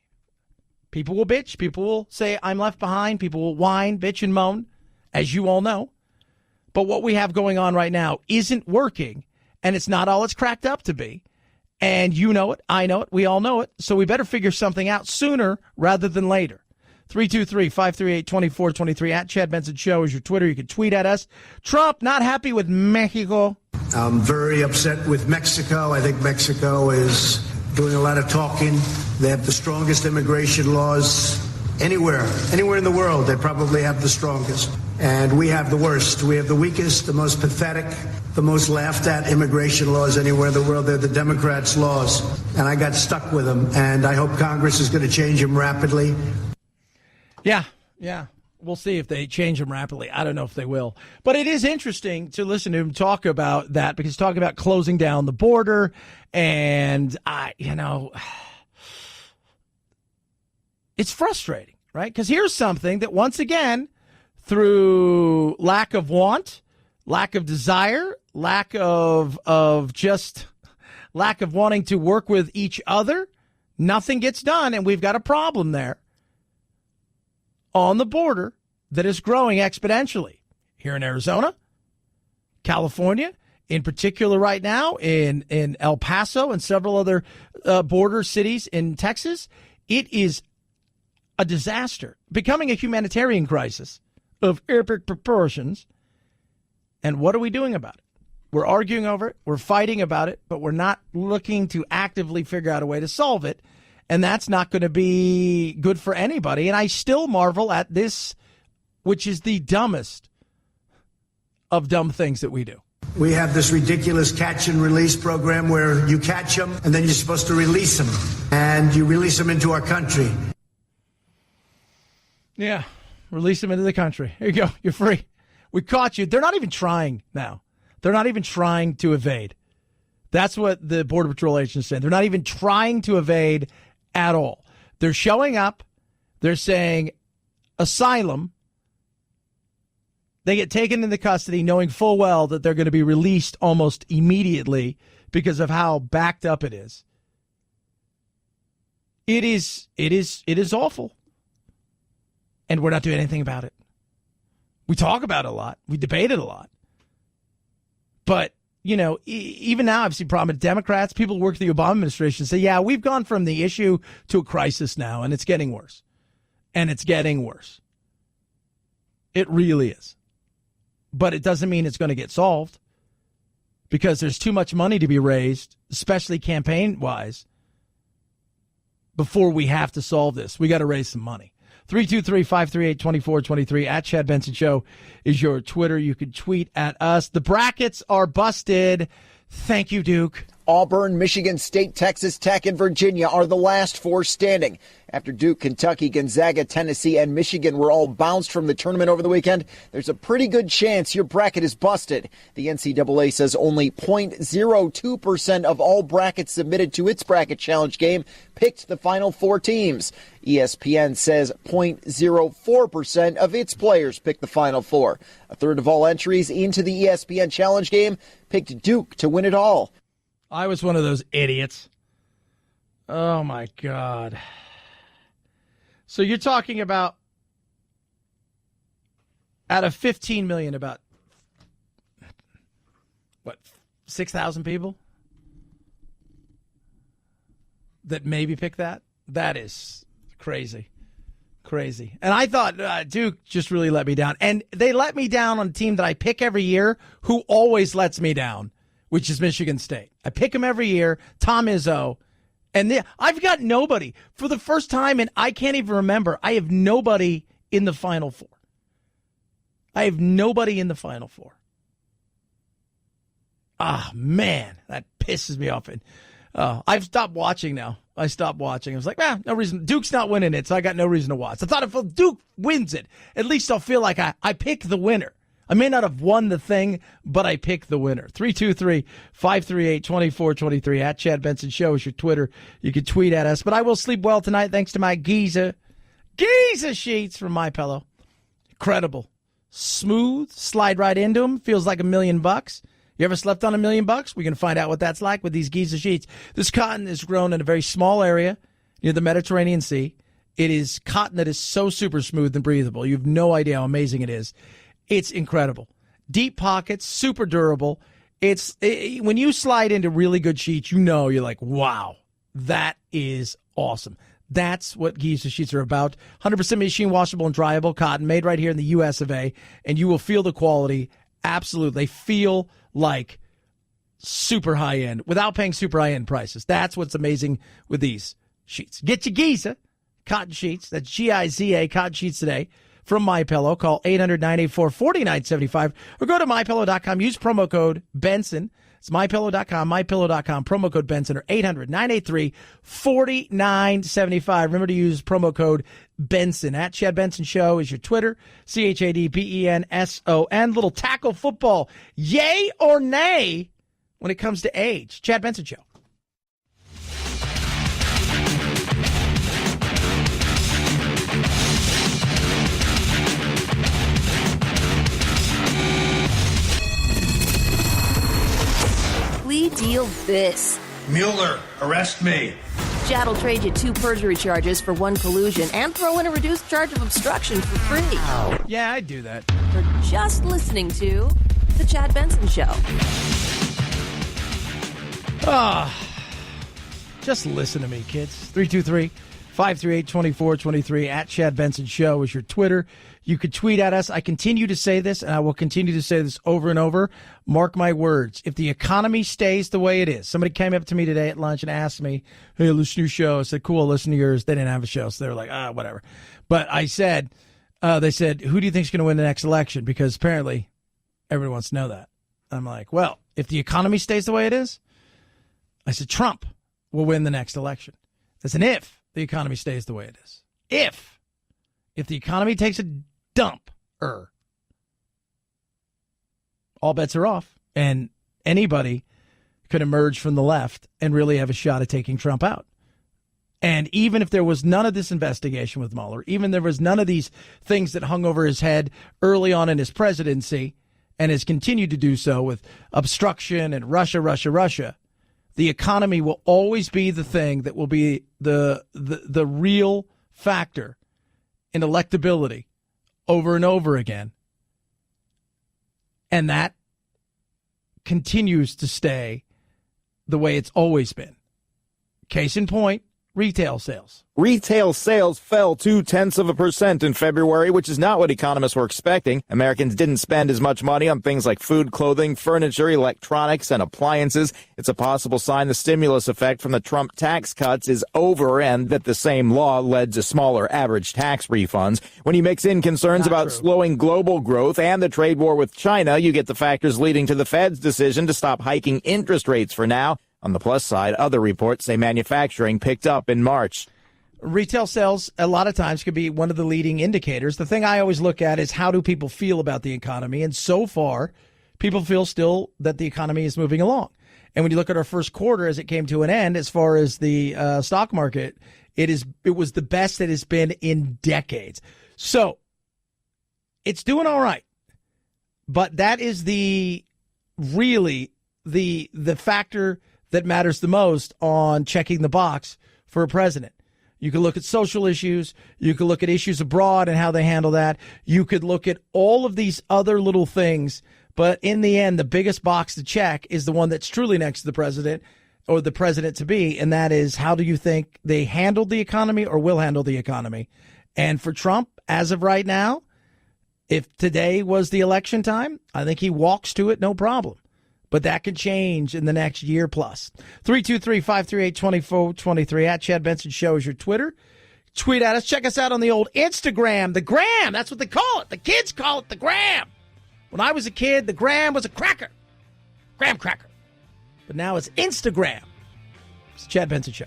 People will bitch. People will say, I'm left behind. People will whine, bitch, and moan, as you all know. But what we have going on right now isn't working, and it's not all it's cracked up to be. And you know it, I know it, we all know it. So we better figure something out sooner rather than later. 323-538-2423 at Chad Benson Show is your Twitter. You can tweet at us. Trump not happy with Mexico. I'm very upset with Mexico. I think Mexico is doing a lot of talking. They have the strongest immigration laws anywhere in the world. They probably have the strongest. And we have the worst. We have the weakest, the most pathetic, the most laughed at immigration laws anywhere in the world. They're the Democrats' laws. And I got stuck with them. And I hope Congress is going to change them rapidly. Yeah. We'll see if they change them rapidly. I don't know if they will. But it is interesting to listen to him talk about that, because talking about closing down the border and, it's frustrating, right? Because here's something that, once again, through lack of want, lack of desire, lack of wanting to work with each other, nothing gets done, and we've got a problem there on the border that is growing exponentially here in Arizona, California, in particular right now in El Paso and several other border cities in Texas. It is a disaster, becoming a humanitarian crisis of epic proportions. And what are we doing about it? We're arguing over it. We're fighting about it, but we're not looking to actively figure out a way to solve it. And that's not going to be good for anybody. And I still marvel at this, which is the dumbest of dumb things that we do. We have this ridiculous catch and release program where you catch them and then you're supposed to release them. And you release them into our country. Yeah, release them into the country. Here you go. You're free. We caught you. They're not even trying now. They're not even trying to evade. That's what the Border Patrol agents said. They're not even trying to evade at all. They're showing up. They're saying asylum. They get taken into custody knowing full well that they're going to be released almost immediately because of how backed up it is. It is awful. And we're not doing anything about it. We talk about it a lot. We debate it a lot. But, even now I've seen prominent Democrats, people who work for the Obama administration say, yeah, we've gone from the issue to a crisis now, and it's getting worse. And it's getting worse. It really is. But it doesn't mean it's going to get solved, because there's too much money to be raised, especially campaign-wise, before we have to solve this. We got to raise some money. 323-538-2423 at Chad Benson Show is your Twitter. You can tweet at us. The brackets are busted. Thank you, Duke. Auburn, Michigan State, Texas Tech, and Virginia are the last four standing. After Duke, Kentucky, Gonzaga, Tennessee, and Michigan were all bounced from the tournament over the weekend, there's a pretty good chance your bracket is busted. The NCAA says only 0.02% of all brackets submitted to its bracket challenge game picked the Final Four teams. ESPN says 0.04% of its players picked the Final Four. A third of all entries into the ESPN challenge game picked Duke to win it all. I was one of those idiots. Oh, my God. So you're talking about, out of 15 million, about, 6,000 people that maybe pick that? That is crazy. Crazy. And I thought Duke just really let me down. And they let me down on a team that I pick every year who always lets me down, which is Michigan State. I pick them every year, Tom Izzo, and I've got nobody. For the first time, and I can't even remember, I have nobody in the Final Four. I have nobody in the Final Four. Ah, man, that pisses me off. And I've stopped watching now. I stopped watching. I was like, no reason. Duke's not winning it, so I got no reason to watch. I thought if Duke wins it, at least I'll feel like I picked the winner. I may not have won the thing, but I picked the winner. 323-538-2423 at Chad Benson Show is your Twitter. You can tweet at us. But I will sleep well tonight thanks to my Giza sheets from MyPillow. Incredible. Smooth. Slide right into them. Feels like $1 million. You ever slept on $1 million? We're going to find out what that's like with these Giza sheets. This cotton is grown in a very small area near the Mediterranean Sea. It is cotton that is so super smooth and breathable. You have no idea how amazing it is. It's incredible. Deep pockets, super durable. When you slide into really good sheets, you're like, wow, that is awesome. That's what Giza sheets are about. 100% machine washable and dryable cotton made right here in the US of A, and you will feel the quality. Absolutely. They feel like super high-end without paying super high-end prices. That's what's amazing with these sheets. Get your Giza cotton sheets. That's Giza cotton sheets today from MyPillow. Call 800-984-4975 or go to MyPillow.com. Use promo code Benson. It's MyPillow.com, MyPillow.com, promo code Benson, or 800-983-4975. Remember to use promo code Benson. At Chad Benson Show is your Twitter, ChadBenson. Little tackle football, yay or nay when it comes to age. Chad Benson Show. Plea deal this. Mueller, arrest me. Chad will trade you 2 perjury charges for 1 collusion and throw in a reduced charge of obstruction for free. Yeah, I'd do that. For just listening to The Chad Benson Show. Just listen to me, kids. 323-538-2423. At Chad Benson Show is your Twitter. You could tweet at us. I continue to say this, and I will continue to say this over and over. Mark my words. If the economy stays the way it is, somebody came up to me today at lunch and asked me, hey, listen to your show. I said, cool, listen to yours. They didn't have a show, so they were like, whatever. But I said, they said, who do you think is going to win the next election? Because apparently everyone wants to know that. I'm like, well, if the economy stays the way it is, I said, Trump will win the next election. That's an if the economy stays the way it is. If the economy takes a dump, all bets are off, and anybody could emerge from the left and really have a shot at taking Trump out. And even if there was none of this investigation with Mueller, even there was none of these things that hung over his head early on in his presidency and has continued to do so with obstruction and Russia, the economy will always be the thing that will be the real factor in electability over and over again. And that continues to stay the way it's always been. Case in point, retail sales. Retail sales fell 0.2% in February, which is not what economists were expecting. Americans didn't spend as much money on things like food, clothing, furniture, electronics, and appliances. It's a possible sign the stimulus effect from the Trump tax cuts is over and that the same law led to smaller average tax refunds. When you mix in concerns about slowing global growth and the trade war with China, you get the factors leading to the Fed's decision to stop hiking interest rates for now. On the plus side, other reports say manufacturing picked up in March. Retail sales, a lot of times, could be one of the leading indicators. The thing I always look at is how do people feel about the economy? And so far, people feel still that the economy is moving along. And when you look at our first quarter as it came to an end, as far as the stock market, it was the best it has been in decades. So it's doing all right. But that is the factor that matters the most on checking the box for a president. You could look at social issues. You could look at issues abroad and how they handle that. You could look at all of these other little things. But in the end, the biggest box to check is the one that's truly next to the president or the president-to-be, and that is, how do you think they handled the economy or will handle the economy? And for Trump, as of right now, if today was the election time, I think he walks to it no problem. But that could change in the next year plus. 323-538-2423. At Chad Benson Show is your Twitter. Tweet at us. Check us out on the old Instagram. The Gram. That's what they call it. The kids call it the Gram. When I was a kid, the Gram was a cracker. Graham cracker. But now it's Instagram. It's the Chad Benson Show.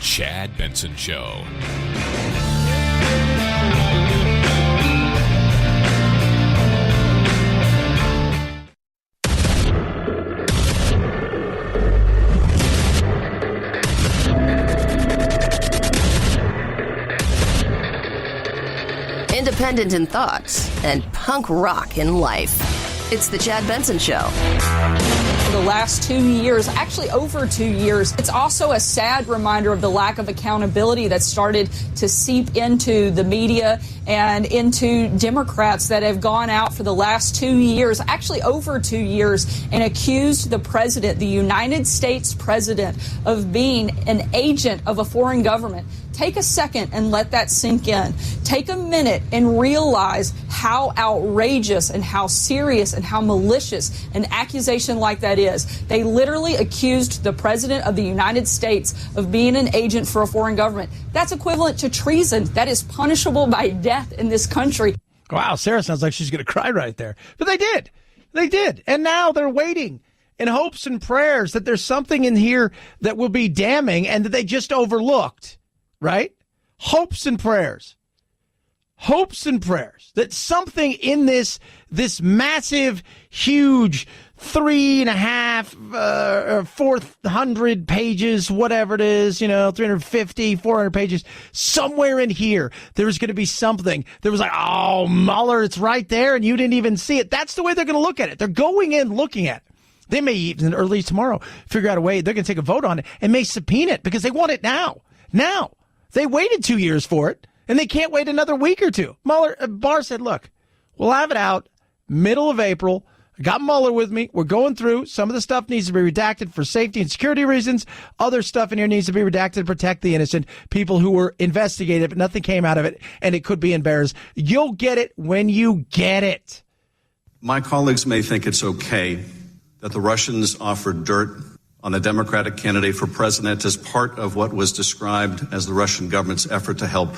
Chad Benson Show. Independent in thoughts and punk rock in life. It's the Chad Benson Show. for the last 2 years, actually over 2 years. It's also a sad reminder of the lack of accountability that started to seep into the media and into Democrats that have gone out for the last 2 years, actually over 2 years, and accused the president, the United States president, of being an agent of a foreign government. Take a second and let that sink in. Take a minute and realize how outrageous and how serious and how malicious an accusation like that is. They literally accused the president of the United States of being an agent for a foreign government. That's equivalent to treason. That is punishable by death in this country. Wow, Sarah sounds like she's going to cry right there. But they did. They did. And now they're waiting in hopes and prayers that there's something in here that will be damning and that they just overlooked. Right? Hopes and prayers. Hopes and prayers that something in this massive, huge 3.5, 400 pages, whatever it is, 350, 400 pages, somewhere in here, there's going to be something that was like, oh, Mueller, it's right there, and you didn't even see it. That's the way they're going to look at it. They're going in looking at it. They may even early tomorrow figure out a way they're going to take a vote on it and may subpoena it because they want it now. Now. They waited 2 years for it, and they can't wait another week or two. Barr said, look, we'll have it out middle of April. I got Mueller with me. We're going through. Some of the stuff needs to be redacted for safety and security reasons. Other stuff in here needs to be redacted to protect the innocent people who were investigated, but nothing came out of it, and it could be embarrassed. You'll get it when you get it. My colleagues may think it's okay that the Russians offered dirt on the Democratic candidate for president as part of what was described as the Russian government's effort to help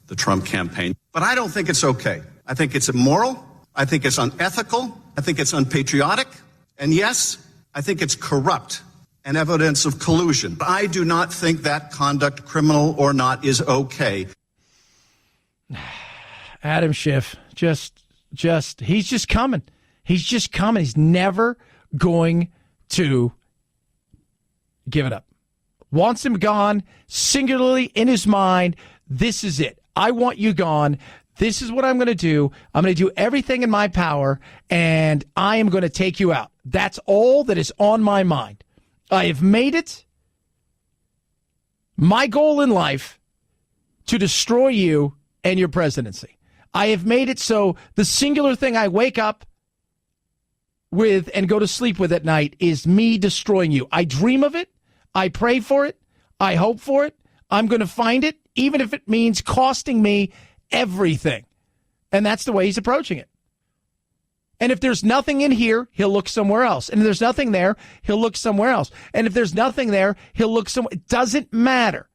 the Trump campaign. But I don't think it's okay. I think it's immoral. I think it's unethical. I think it's unpatriotic. And yes, I think it's corrupt and evidence of collusion. But I do not think that conduct, criminal or not, is okay. Adam Schiff, he's just coming. He's just coming. He's never going to give it up. Wants him gone, singularly in his mind. This is it. I want you gone. This is what I'm going to do. I'm going to do everything in my power, and I am going to take you out. That's all that is on my mind. I have made it my goal in life to destroy you and your presidency. I have made it so the singular thing I wake up with and go to sleep with at night is me destroying you. I dream of it. I pray for it. I hope for it. I'm going to find it, even if it means costing me everything. And that's the way he's approaching it. And if there's nothing in here, he'll look somewhere else. And if there's nothing there, he'll look somewhere else. And if there's nothing there, he'll look somewhere. It doesn't matter.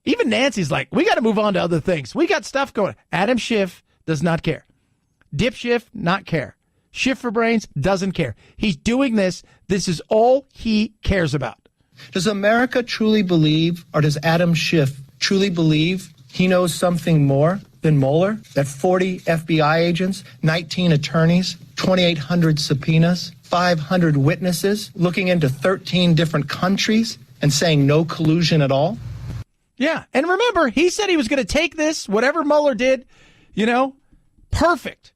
Even Nancy's like, we got to move on to other things. We got stuff going. Adam Schiff does not care. Dip Schiff, not care. Schiff for brains, doesn't care. He's doing this. This is all he cares about. Does America truly believe, or does Adam Schiff truly believe he knows something more than Mueller? That 40 FBI agents, 19 attorneys, 2,800 subpoenas, 500 witnesses, looking into 13 different countries and saying no collusion at all? Yeah, and remember, he said he was going to take this, whatever Mueller did, perfect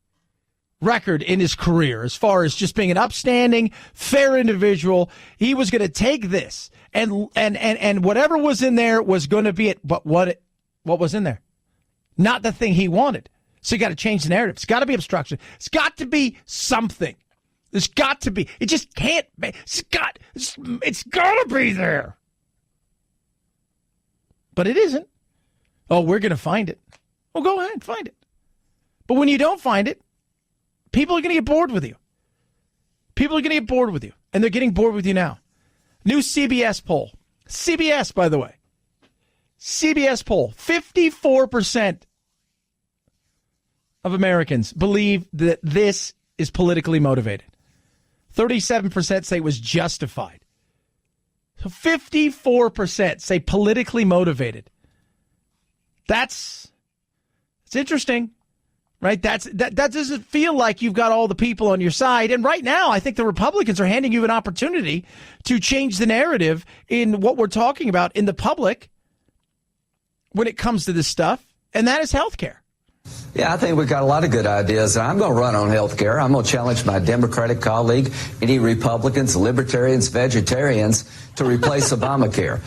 record in his career as far as just being an upstanding, fair individual. He was going to take this and whatever was in there was going to be it. But what was in there? Not the thing he wanted. So you got to change the narrative. It's got to be obstruction. It's got to be something. There's got to be. It just can't be. It's got to be there. But it isn't. Oh, we're going to find it. Well, go ahead, find it. But when you don't find it, people are going to get bored with you. People are going to get bored with you. And they're getting bored with you now. New CBS poll. CBS, by the way. CBS poll. 54% of Americans believe that this is politically motivated. 37% say it was justified. So 54% say politically motivated. That's interesting. Right? That doesn't feel like you've got all the people on your side. And right now, I think the Republicans are handing you an opportunity to change the narrative in what we're talking about in the public when it comes to this stuff. And that is healthcare. Yeah, I think we've got a lot of good ideas. I'm going to run on health care. I'm going to challenge my Democratic colleague, any Republicans, libertarians, vegetarians, to replace Obamacare.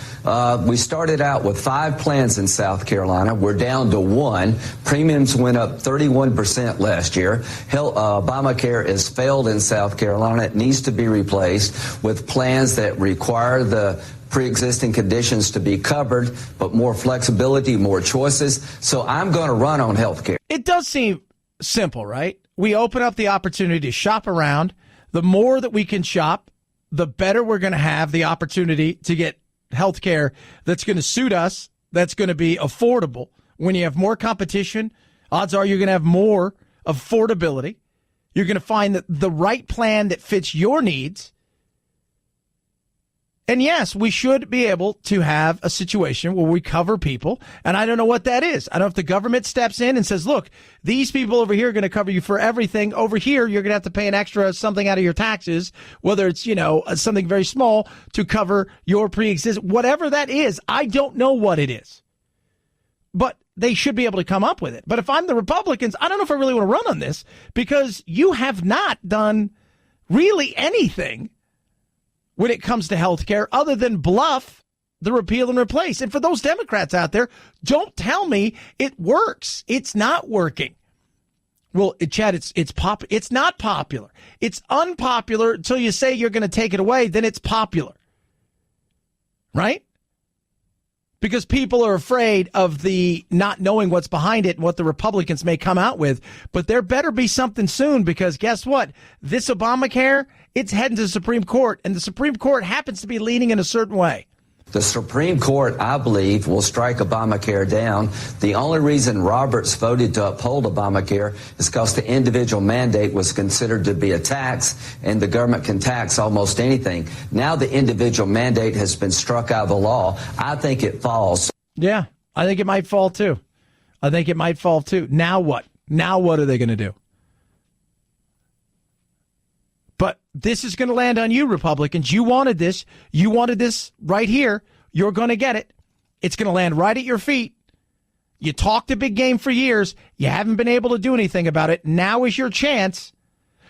We started out with 5 plans in South Carolina. We're down to 1. Premiums went up 31% last year. Obamacare has failed in South Carolina. It needs to be replaced with plans that require the pre-existing conditions to be covered, but more flexibility, more choices. So I'm going to run on health care. It does seem simple, right? We open up the opportunity to shop around. The more that we can shop, the better we're going to have the opportunity to get health care that's going to suit us, that's going to be affordable. When you have more competition, odds are you're going to have more affordability. You're going to find that the right plan that fits your needs. And yes, we should be able to have a situation where we cover people. And I don't know what that is. I don't know if the government steps in and says, look, these people over here are going to cover you for everything. Over here, you're going to have to pay an extra something out of your taxes, whether it's, something very small to cover your pre-existing, whatever that is. I don't know what it is, but they should be able to come up with it. But if I'm the Republicans, I don't know if I really want to run on this because you have not done really anything when it comes to health care other than bluff the repeal and replace. And for those Democrats out there, don't tell me it works. It's not working. Well, Chad, it's not popular. It's unpopular until you say you're going to take it away, then it's popular. Right? Because people are afraid of the not knowing what's behind it and what the Republicans may come out with. But there better be something soon because guess what? This Obamacare, it's heading to the Supreme Court, and the Supreme Court happens to be leaning in a certain way. The Supreme Court, I believe, will strike Obamacare down. The only reason Roberts voted to uphold Obamacare is because the individual mandate was considered to be a tax, and the government can tax almost anything. Now the individual mandate has been struck out of the law. I think it falls. Yeah, I think it might fall, too. Now what? Now what are they going to do? But this is going to land on you, Republicans. You wanted this. You wanted this right here. You're going to get it. It's going to land right at your feet. You talked a big game for years. You haven't been able to do anything about it. Now is your chance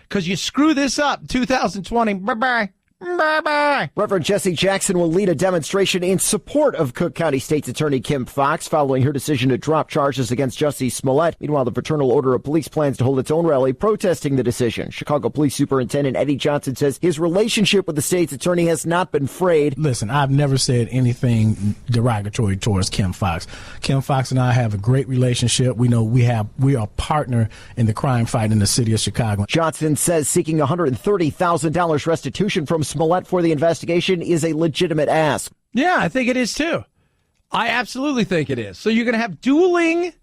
because you screw this up 2020. Bye-bye. Bye-bye. Reverend Jesse Jackson will lead a demonstration in support of Cook County State's Attorney Kim Foxx following her decision to drop charges against Jussie Smollett. Meanwhile, the Fraternal Order of Police plans to hold its own rally protesting the decision. Chicago Police Superintendent Eddie Johnson says his relationship with the state's attorney has not been frayed. Listen, I've never said anything derogatory towards Kim Foxx. Kim Foxx and I have a great relationship. We know we are a partner in the crime fight in the city of Chicago. Johnson says seeking $130,000 restitution from Smollett for the investigation is a legitimate ask. Yeah, I think it is too. I absolutely think it is. So you're going to have dueling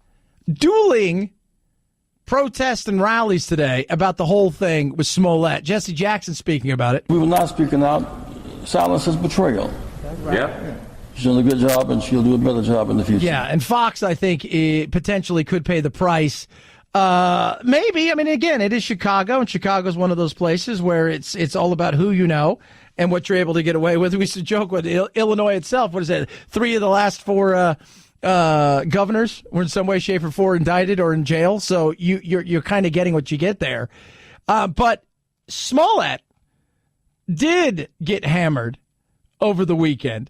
protests and rallies today about the whole thing with Smollett. Jesse Jackson speaking about it. We will not speak out. Silence is betrayal. Yeah. She's done a good job, and she'll do a better job in the future. Yeah, and Fox, I think, potentially could pay the price. Maybe. I mean, again, it is Chicago, and Chicago is one of those places where it's all about who you know and what you're able to get away with. We used to joke with Illinois itself. What is it? 3 of the last 4 governors were in some way, shape, or form indicted or in jail. So you're kind of getting what you get there. But Smollett did get hammered over the weekend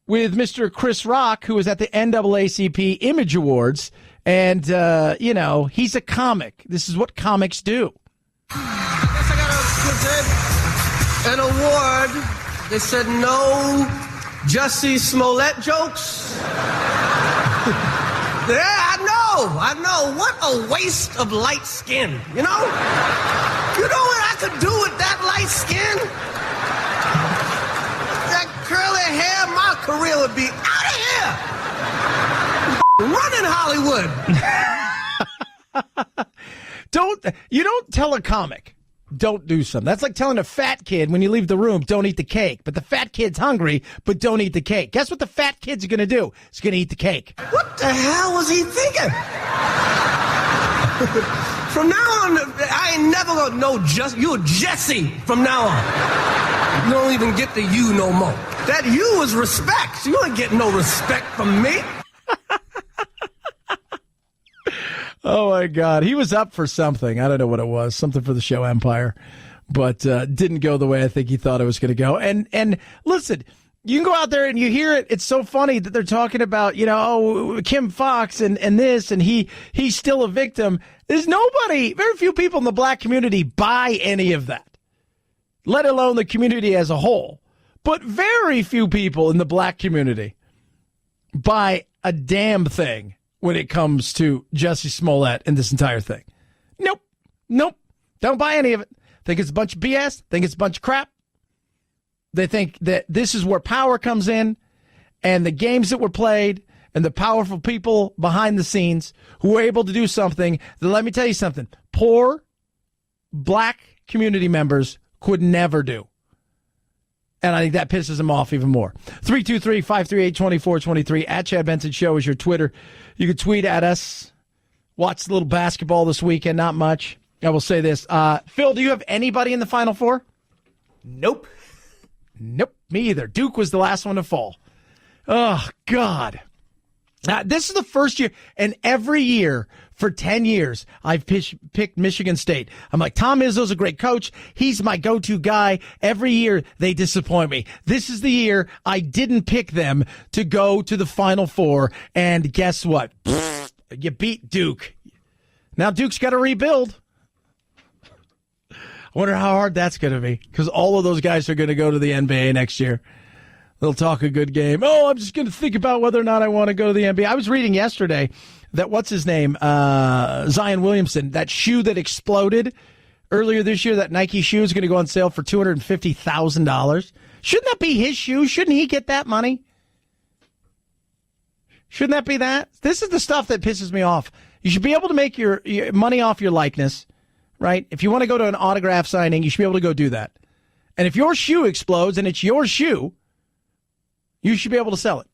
with Mr. Chris Rock, who was at the NAACP Image Awards. And, he's a comic. This is what comics do. I guess I got an award. They said no Jussie Smollett jokes. Yeah, I know. What a waste of light skin, you know? You know what I could do with that light skin? That curly hair, my career would be out of here. Run in Hollywood. Don't tell a comic, don't do something. That's like telling a fat kid when you leave the room, don't eat the cake. But the fat kid's hungry, but don't eat the cake. Guess what the fat kid's going to do? He's going to eat the cake. What the hell was he thinking? From now on, I ain't never going to know you're Jesse from now on. You don't even get the you no more. That you is respect. You ain't getting no respect from me. Oh, my God. He was up for something. I don't know what it was. Something for the show Empire. But didn't go the way I think he thought it was going to go. And listen, you can go out there and you hear it. It's so funny that they're talking about, Kim Fox and this, and he's still a victim. There's very few people in the black community buy any of that, let alone the community as a whole. But very few people in the black community buy a damn thing when it comes to Jussie Smollett and this entire thing. Nope. Don't buy any of it. Think it's a bunch of BS. Think it's a bunch of crap. They think that this is where power comes in, and the games that were played and the powerful people behind the scenes who were able to do something that, let me tell you something, poor black community members could never do. And I think that pisses them off even more. 323-538-2423 at Chad Benson Show is your Twitter. You can tweet at us. Watch a little basketball this weekend. Not much. I will say this. Phil, do you have anybody in the Final Four? Nope. Nope. Me either. Duke was the last one to fall. Oh, God. This is the first year, and every year for 10 years, I've picked Michigan State. I'm like, Tom Izzo's a great coach. He's my go-to guy. Every year, they disappoint me. This is the year I didn't pick them to go to the Final Four, and guess what? You beat Duke. Now Duke's got to rebuild. I wonder how hard that's going to be, because all of those guys are going to go to the NBA next year. They'll talk a good game. Oh, I'm just going to think about whether or not I want to go to the NBA. I was reading yesterday that, what's his name, Zion Williamson, that shoe that exploded earlier this year, that Nike shoe is going to go on sale for $250,000. Shouldn't that be his shoe? Shouldn't he get that money? Shouldn't that be that? This is the stuff that pisses me off. You should be able to make your money off your likeness, right? If you want to go to an autograph signing, you should be able to go do that. And if your shoe explodes and it's your shoe, you should be able to sell it.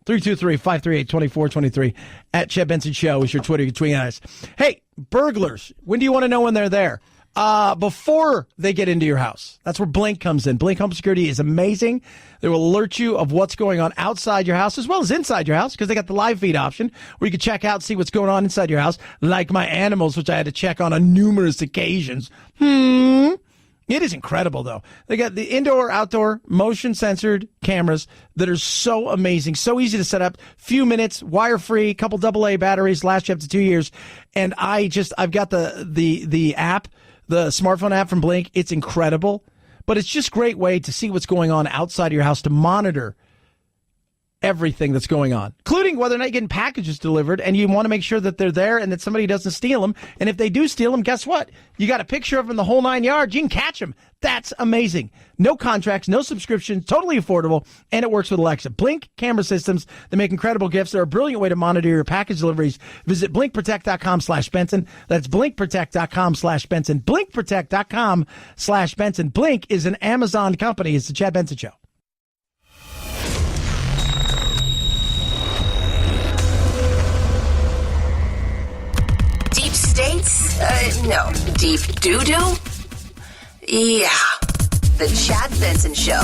323-538-2423 at Chad Benson Show is your Twitter. You can tweet at us. Hey, burglars, when do you want to know when they're there? Before they get into your house. That's where Blink comes in. Blink Home Security is amazing. They will alert you of what's going on outside your house as well as inside your house, because they got the live feed option where you can check out and see what's going on inside your house, like my animals, which I had to check on numerous occasions. It is incredible, though. They got the indoor, outdoor, motion-censored cameras that are so amazing, so easy to set up. Few minutes, wire-free, couple AA batteries, last you up to 2 years. And I've got the app, the smartphone app from Blink. It's incredible. But it's just a great way to see what's going on outside of your house, to monitor everything that's going on, including whether or not you're getting packages delivered, and you want to make sure that they're there and that somebody doesn't steal them. And if they do steal them, guess what? You got a picture of them in the whole 9 yards. You can catch them. That's amazing. No contracts, no subscriptions, totally affordable, and it works with Alexa. Blink camera systems that make incredible gifts. They're a brilliant way to monitor your package deliveries. Visit blinkprotect.com/Benson. That's blinkprotect.com/Benson. Blinkprotect.com/Benson. Blink is an Amazon company. It's the Chad Benson Show. States? No. Deep doo-doo? Yeah. The Chad Benson Show.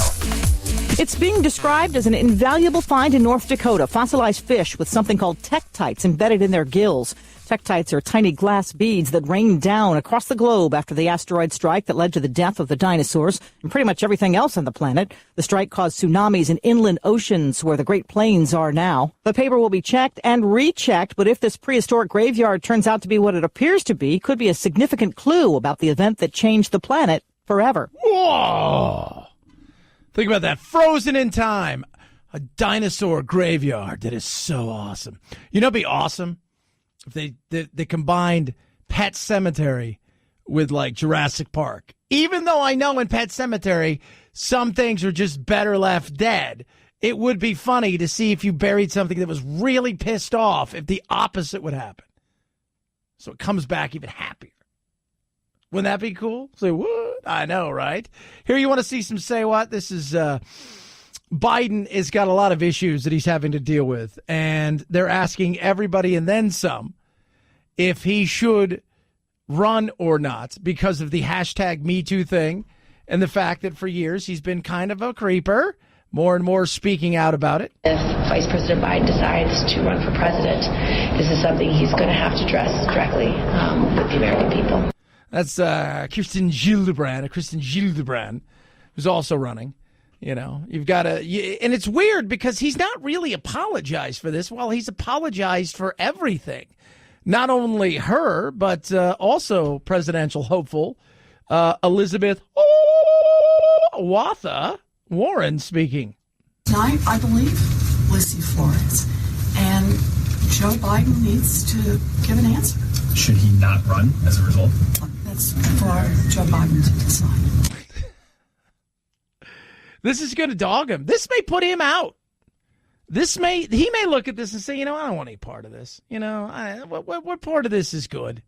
It's being described as an invaluable find in North Dakota. Fossilized fish with something called tektites embedded in their gills. Tektites are tiny glass beads that rain down across the globe after the asteroid strike that led to the death of the dinosaurs and pretty much everything else on the planet. The strike caused tsunamis in inland oceans where the Great Plains are now. The paper will be checked and rechecked, but if this prehistoric graveyard turns out to be what it appears to be, could be a significant clue about the event that changed the planet forever. Whoa! Think about that. Frozen in time. A dinosaur graveyard. That is so awesome. You know, it'd be awesome if they combined Pet Cemetery with, like, Jurassic Park. Even though I know in Pet Cemetery some things are just better left dead, it would be funny to see if you buried something that was really pissed off, if the opposite would happen. So it comes back even happier. Wouldn't that be cool? Say, what? I know, right? Here you want to see some say what? This is Biden has got a lot of issues that he's having to deal with, and they're asking everybody and then some if he should run or not because of the hashtag #MeToo thing and the fact that for years he's been kind of a creeper, more and more speaking out about it. If Vice President Biden decides to run for president, this is something he's going to have to address directly with the American people. That's Kirsten Gillibrand, who's also running. You know, you've got to, and it's weird because he's not really apologized for this. Well, he's apologized for everything. Not only her, but also presidential hopeful Elizabeth Warren speaking. Tonight, I believe, Lizzie Flores, and Joe Biden needs to give an answer. Should he not run as a result? That's for Joe Biden to decide. This is going to dog him. This may put him out. He may look at this and say, you know, I don't want any part of this. You know, what part of this is good?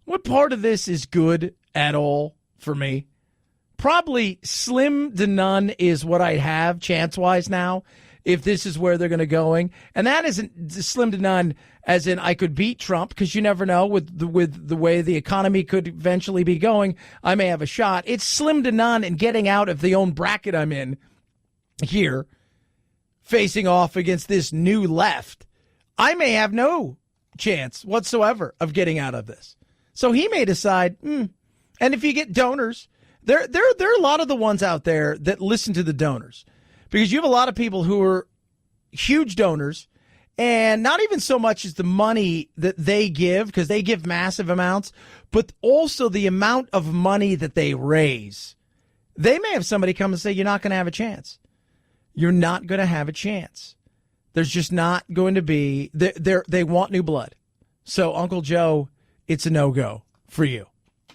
What part of this is good at all for me? Probably slim to none is what I'd have chance-wise now if this is where they're going to going. And that isn't slim to none as in I could beat Trump, because you never know with the way the economy could eventually be going. I may have a shot. It's slim to none in getting out of the own bracket I'm in here, facing off against this new left. I may have no chance whatsoever of getting out of this. So he may decide, and if you get donors, there are a lot of the ones out there that listen to the donors, because you have a lot of people who are huge donors, and not even so much as the money that they give, because they give massive amounts, but also the amount of money that they raise. They may have somebody come and say, you're not going to have a chance. You're not going to have a chance. There's just not going to be. They want new blood. So, Uncle Joe, it's a no-go for you.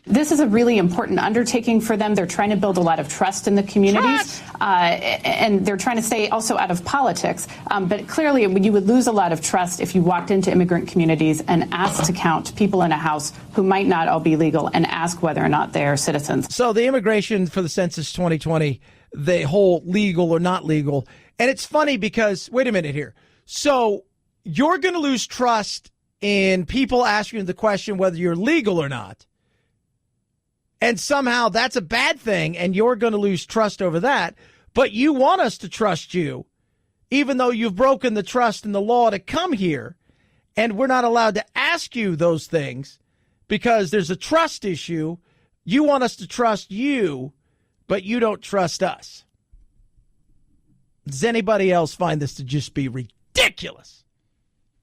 This is a really important undertaking for them. They're trying to build a lot of trust in the communities, and they're trying to stay also out of politics. But clearly, you would lose a lot of trust if you walked into immigrant communities and asked to count people in a house who might not all be legal and ask whether or not they are citizens. So the immigration for the census 2020, the whole legal or not legal. And it's funny because, wait a minute here. So you're going to lose trust in people asking the question whether you're legal or not. And somehow that's a bad thing, and you're going to lose trust over that. But you want us to trust you, even though you've broken the trust in the law to come here, and we're not allowed to ask you those things because there's a trust issue. You want us to trust you, but you don't trust us. Does anybody else find this to just be ridiculous?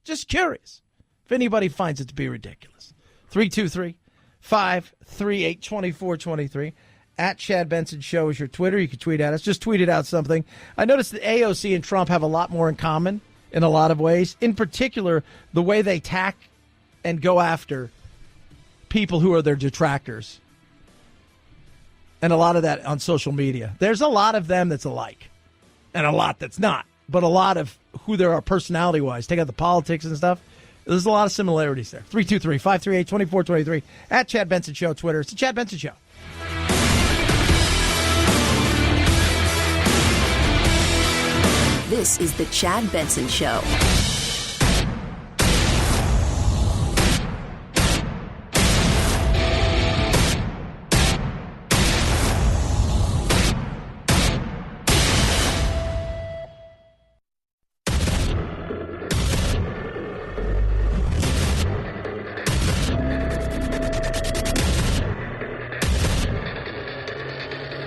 Just curious if anybody finds it to be ridiculous. 323-538-2423. At Chad Benson Show is your Twitter. You can tweet at us. Just tweeted out something. I noticed that AOC and Trump have a lot more in common in a lot of ways. In particular, the way they tack and go after people who are their detractors. And a lot of that on social media. There's a lot of them that's alike. And a lot that's not. But a lot of who there are personality-wise. Take out the politics and stuff. There's a lot of similarities there. 323-538-2423. At Chad Benson Show, Twitter. It's the Chad Benson Show. This is the Chad Benson Show.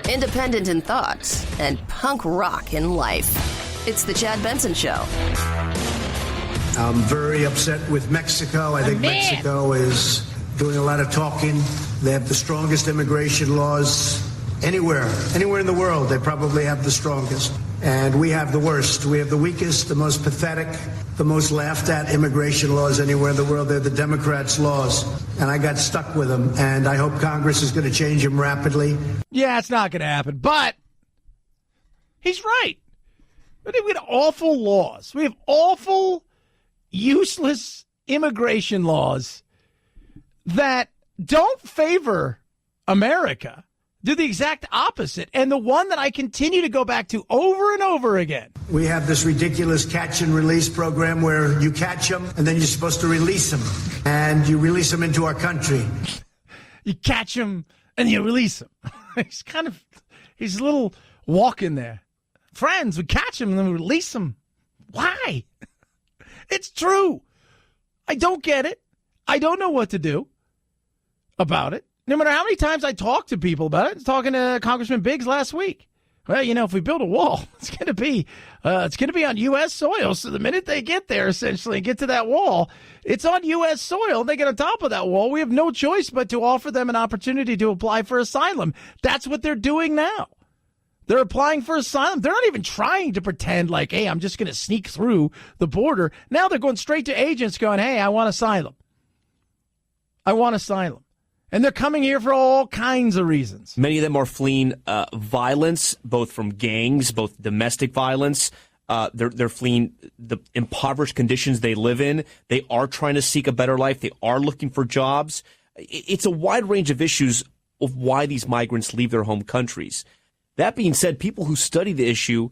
Independent in thoughts and punk rock in life. It's the Chad Benson Show. I'm very upset with Mexico. I think Mexico is doing a lot of talking. They have the strongest immigration laws anywhere in the world. They probably have the strongest. And we have the worst. We have the weakest, the most pathetic, the most laughed at immigration laws anywhere in the world. They're the Democrats' laws. And I got stuck with them. And I hope Congress is going to change them rapidly. Yeah, it's not going to happen. But he's right. We have awful laws. We have awful, useless immigration laws that don't favor America. Do the exact opposite. And the one that I continue to go back to over and over again. We have this ridiculous catch and release program where you catch them and then you're supposed to release them. And you release them into our country. You catch them and you release them. He's a little walk in there. friends would catch them and then release them. Why? It's true. I don't get it. I don't know what to do about it. No matter how many times I talk to people about it. I was talking to Congressman Biggs last week. Well, if we build a wall, it's going to be on U.S. soil. So the minute they get there, essentially, and get to that wall, it's on U.S. soil. They get on top of that wall. We have no choice but to offer them an opportunity to apply for asylum. That's what they're doing now. They're applying for asylum. They're not even trying to pretend like, hey, I'm just going to sneak through the border. Now they're going straight to agents going, hey, I want asylum. I want asylum. And they're coming here for all kinds of reasons. Many of them are fleeing violence, both from gangs, both domestic violence. They're fleeing the impoverished conditions they live in. They are trying to seek a better life. They are looking for jobs. It's a wide range of issues of why these migrants leave their home countries. That being said, people who study the issue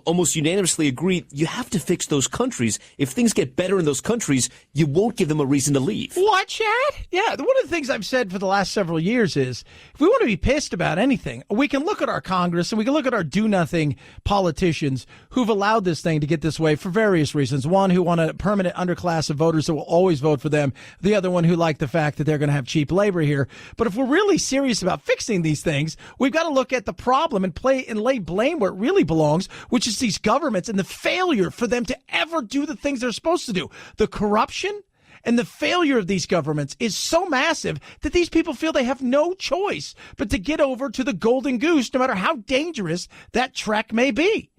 almost unanimously agree you have to fix those countries. If things get better in those countries, you won't give them a reason to leave. What, Chad? Yeah, one of the things I've said for the last several years is if we want to be pissed about anything, we can look at our Congress and we can look at our do-nothing politicians who've allowed this thing to get this way for various reasons. One who want a permanent underclass of voters that will always vote for them. The other one who like the fact that they're going to have cheap labor here. But if we're really serious about fixing these things, we've got to look at the problem and lay blame where it really belongs, which is these governments and the failure for them to ever do the things they're supposed to do. The corruption and the failure of these governments is so massive that these people feel they have no choice but to get over to the golden goose, no matter how dangerous that trek may be.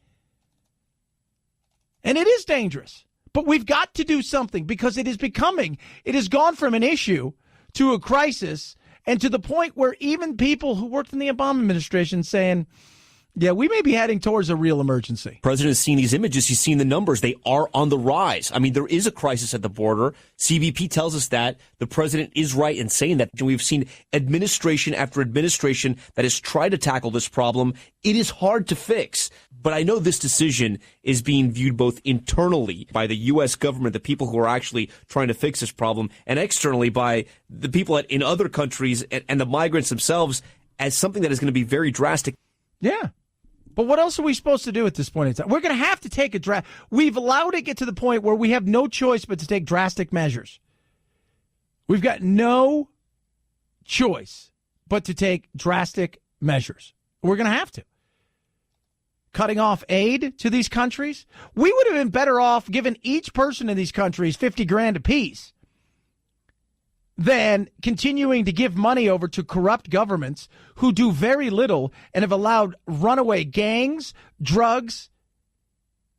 And it is dangerous, but we've got to do something because it has gone from an issue to a crisis and to the point where even people who worked in the Obama administration saying, yeah, we may be heading towards a real emergency. The president has seen these images. He's seen the numbers. They are on the rise. I mean, there is a crisis at the border. CBP tells us that. The president is right in saying that. We've seen administration after administration that has tried to tackle this problem. It is hard to fix. But I know this decision is being viewed both internally by the U.S. government, the people who are actually trying to fix this problem, and externally by the people in other countries and the migrants themselves as something that is going to be very drastic. Yeah. But what else are we supposed to do at this point in time? We're going to have to take we've allowed it to get to the point where we have no choice but to take drastic measures. We've got no choice but to take drastic measures. We're going to have to. Cutting off aid to these countries. We would have been better off giving each person in these countries $50,000 apiece than continuing to give money over to corrupt governments who do very little and have allowed runaway gangs, drugs,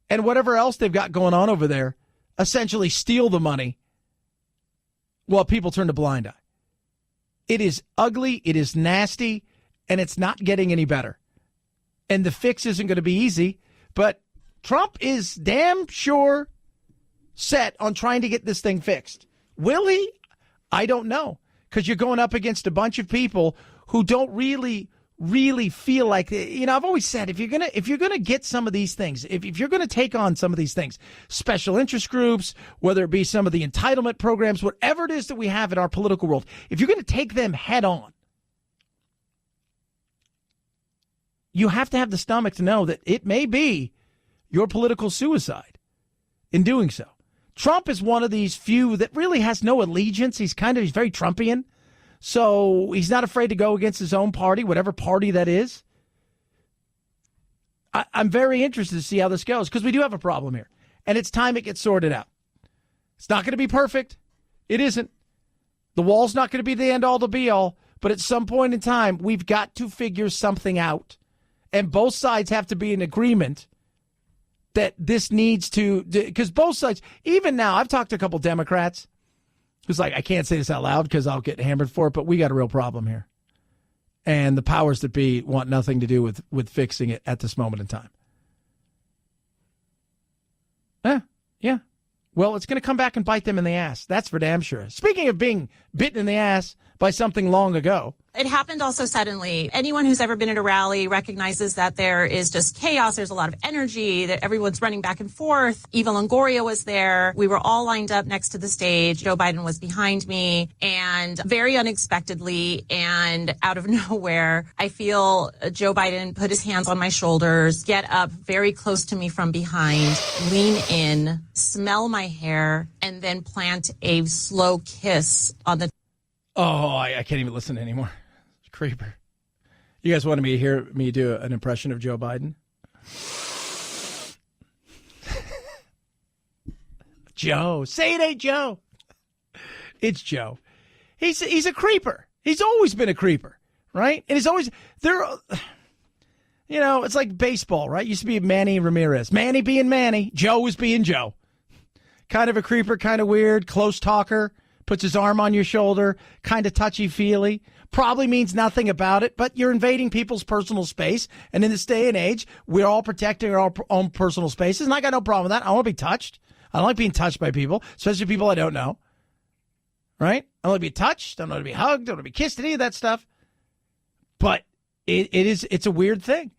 and whatever else they've got going on over there essentially steal the money while people turn a blind eye. It is ugly, it is nasty, and it's not getting any better. And the fix isn't going to be easy, but Trump is damn sure set on trying to get this thing fixed. Will he? I don't know, because you're going up against a bunch of people who don't really feel like, I've always said, if you're gonna get some of these things, if you're gonna take on some of these things, special interest groups, whether it be some of the entitlement programs, whatever it is that we have in our political world, if you're gonna take them head on, you have to have the stomach to know that it may be your political suicide in doing so. Trump is one of these few that really has no allegiance. He's very Trumpian. So he's not afraid to go against his own party, whatever party that is. I'm very interested to see how this goes because we do have a problem here. And it's time it gets sorted out. It's not going to be perfect. It isn't. The wall's not going to be the end-all to be-all. But at some point in time, we've got to figure something out. And both sides have to be in agreement that this needs to, because both sides, even now, I've talked to a couple Democrats who's like, I can't say this out loud because I'll get hammered for it, but we got a real problem here. And the powers that be want nothing to do with fixing it at this moment in time. Yeah. Well, it's going to come back and bite them in the ass. That's for damn sure. Speaking of being bitten in the ass by something long ago. It happened also suddenly. Anyone who's ever been at a rally recognizes that there is just chaos. There's a lot of energy, that everyone's running back and forth. Eva Longoria was there. We were all lined up next to the stage. Joe Biden was behind me. And very unexpectedly and out of nowhere, I feel Joe Biden put his hands on my shoulders, get up very close to me from behind, lean in, smell my hair, and then plant a slow kiss on the... Oh, I can't even listen anymore. Creeper. You guys wanted me to hear me do an impression of Joe Biden? Joe. Say it ain't Joe. It's Joe. He's a creeper. He's always been a creeper, right? And he's always there. You know, it's like baseball, right? Used to be Manny Ramirez. Manny being Manny. Joe was being Joe. Kind of a creeper, kind of weird, close talker, puts his arm on your shoulder, kind of touchy-feely. Probably means nothing about it, but you're invading people's personal space. And in this day and age, we're all protecting our own personal spaces. And I got no problem with that. I want to be touched. I don't like being touched by people, especially people I don't know. Right? I don't want to be touched. I don't want to be hugged. I don't want to be kissed, any of that stuff. But it's a weird thing.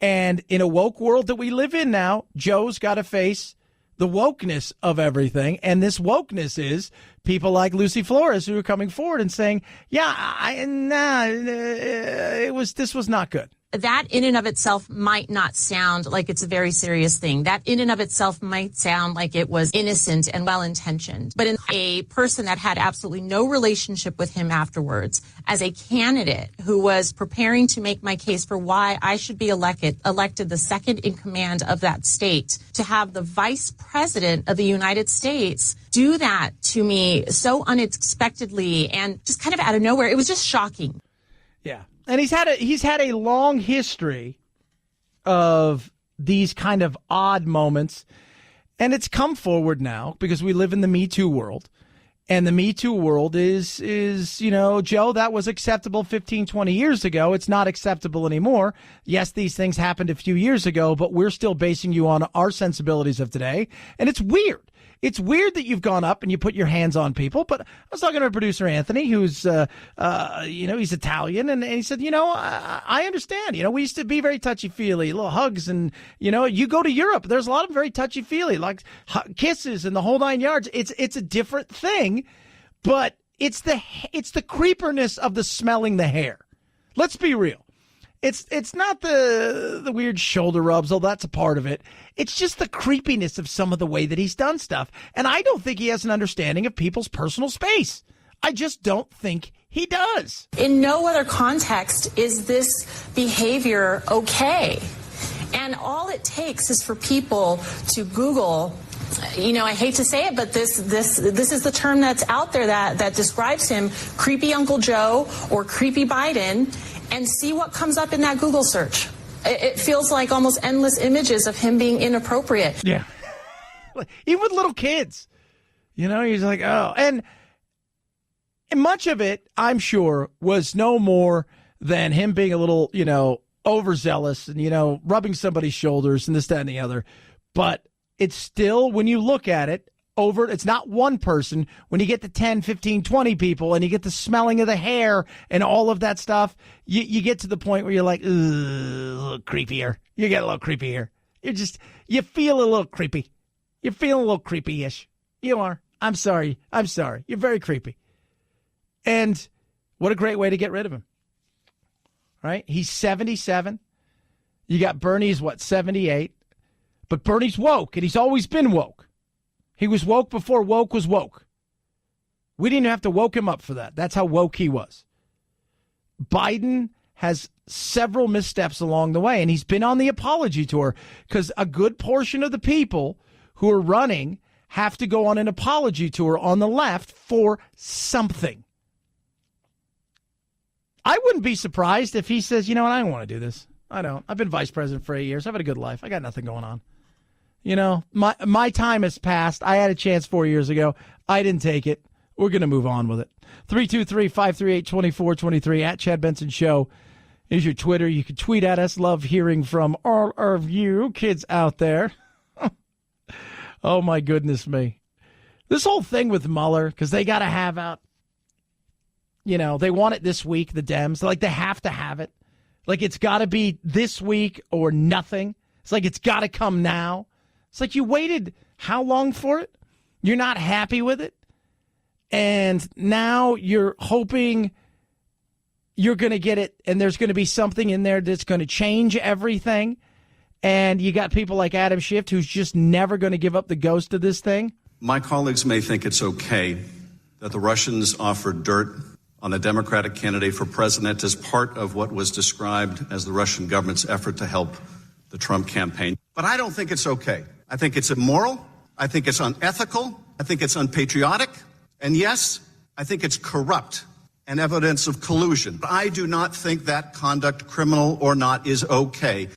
And in a woke world that we live in now, Joe's got to face the wokeness of everything. And this wokeness is people like Lucy Flores who are coming forward and saying, this was not good. That in and of itself might not sound like it's a very serious thing. That in and of itself might sound like it was innocent and well-intentioned. But in a person that had absolutely no relationship with him afterwards, as a candidate who was preparing to make my case for why I should be elected the second in command of that state, to have the vice president of the United States do that to me so unexpectedly and just kind of out of nowhere, it was just shocking. Yeah. And he's had a long history of these kind of odd moments, and it's come forward now because we live in the Me Too world. And the Me Too world is, Joe, that was acceptable 15, 20 years ago. It's not acceptable anymore. Yes, these things happened a few years ago, but we're still basing you on our sensibilities of today. And it's weird. It's weird that you've gone up and you put your hands on people. But I was talking to producer Anthony, who's, he's Italian. And he said, I understand. We used to be very touchy-feely, little hugs. And, you go to Europe, there's a lot of very touchy-feely, like kisses and the whole 9 yards. It's a different thing, but it's the creeperness of the smelling the hair. Let's be real. It's not the weird shoulder rubs, although that's a part of it. It's just the creepiness of some of the way that he's done stuff. And I don't think he has an understanding of people's personal space. I just don't think he does. In no other context is this behavior okay. And all it takes is for people to Google, I hate to say it, but this is the term that's out there that describes him, creepy Uncle Joe or creepy Biden, and see what comes up in that Google search. It feels like almost endless images of him being inappropriate. Yeah. Even with little kids. He's like, oh. And much of it, I'm sure, was no more than him being a little, overzealous and, rubbing somebody's shoulders and this, that, and the other. But it's still, when you look at it, it's not one person. When you get to 10, 15, 20 people and you get the smelling of the hair and all of that stuff, you get to the point where you're like, a little creepier. You get a little creepier. You feel a little creepy. You're feeling a little creepy-ish. You are. I'm sorry. You're very creepy. And what a great way to get rid of him. Right? He's 77. You got Bernie's, 78. But Bernie's woke, and he's always been woke. He was woke before woke was woke. We didn't have to woke him up for that. That's how woke he was. Biden has several missteps along the way, and he's been on the apology tour because a good portion of the people who are running have to go on an apology tour on the left for something. I wouldn't be surprised if he says, I don't want to do this. I don't. I've been vice president for 8 years. I've had a good life. I got nothing going on. My time has passed. I had a chance 4 years ago. I didn't take it. We're going to move on with it. 323-538-2423 at Chad Benson Show is your Twitter. You can tweet at us. Love hearing from all of you kids out there. Oh, my goodness me. This whole thing with Mueller, because they got to have out. they want it this week, the Dems. Like, they have to have it. Like, it's got to be this week or nothing. It's like, it's got to come now. It's like, you waited how long for it? You're not happy with it? And now you're hoping you're going to get it, and there's going to be something in there that's going to change everything. And you got people like Adam Schiff, who's just never going to give up the ghost of this thing. My colleagues may think it's okay that the Russians offered dirt on a Democratic candidate for president as part of what was described as the Russian government's effort to help the Trump campaign. But I don't think it's okay. I think it's immoral. I think it's unethical. I think it's unpatriotic. And yes, I think it's corrupt and evidence of collusion. But I do not think that conduct, criminal or not, is okay.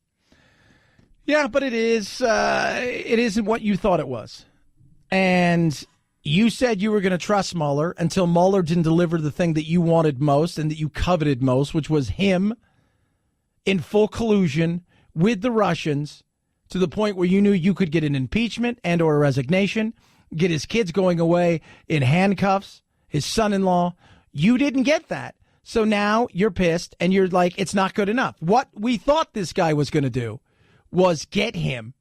Yeah, but it is. It isn't what you thought it was. And you said you were going to trust Mueller until Mueller didn't deliver the thing that you wanted most and that you coveted most, which was him in full collusion with the Russians to the point where you knew you could get an impeachment and or a resignation, get his kids going away in handcuffs, his son-in-law. You didn't get that. So now you're pissed and you're like, it's not good enough. What we thought this guy was going to do was get him.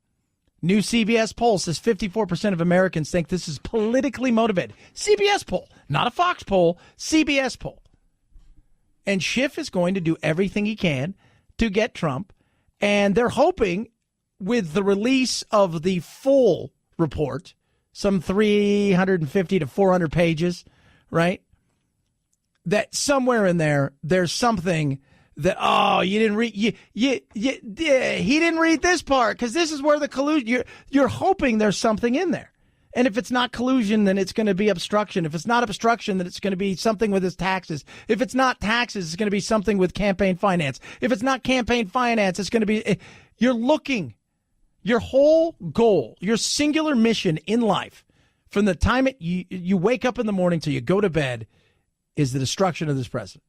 New CBS poll says 54% of Americans think this is politically motivated. CBS poll, not a Fox poll, CBS poll. And Schiff is going to do everything he can to get Trump. And they're hoping with the release of the full report, some 350 to 400 pages, right? That somewhere in there, there's something that, you didn't read, he didn't read this part because this is where the collusion, you're hoping there's something in there. And if it's not collusion, then it's going to be obstruction. If it's not obstruction, then it's going to be something with his taxes. If it's not taxes, it's going to be something with campaign finance. If it's not campaign finance, it's going to be, you're looking, your whole goal, your singular mission in life, from the time you wake up in the morning till you go to bed, is the destruction of this president.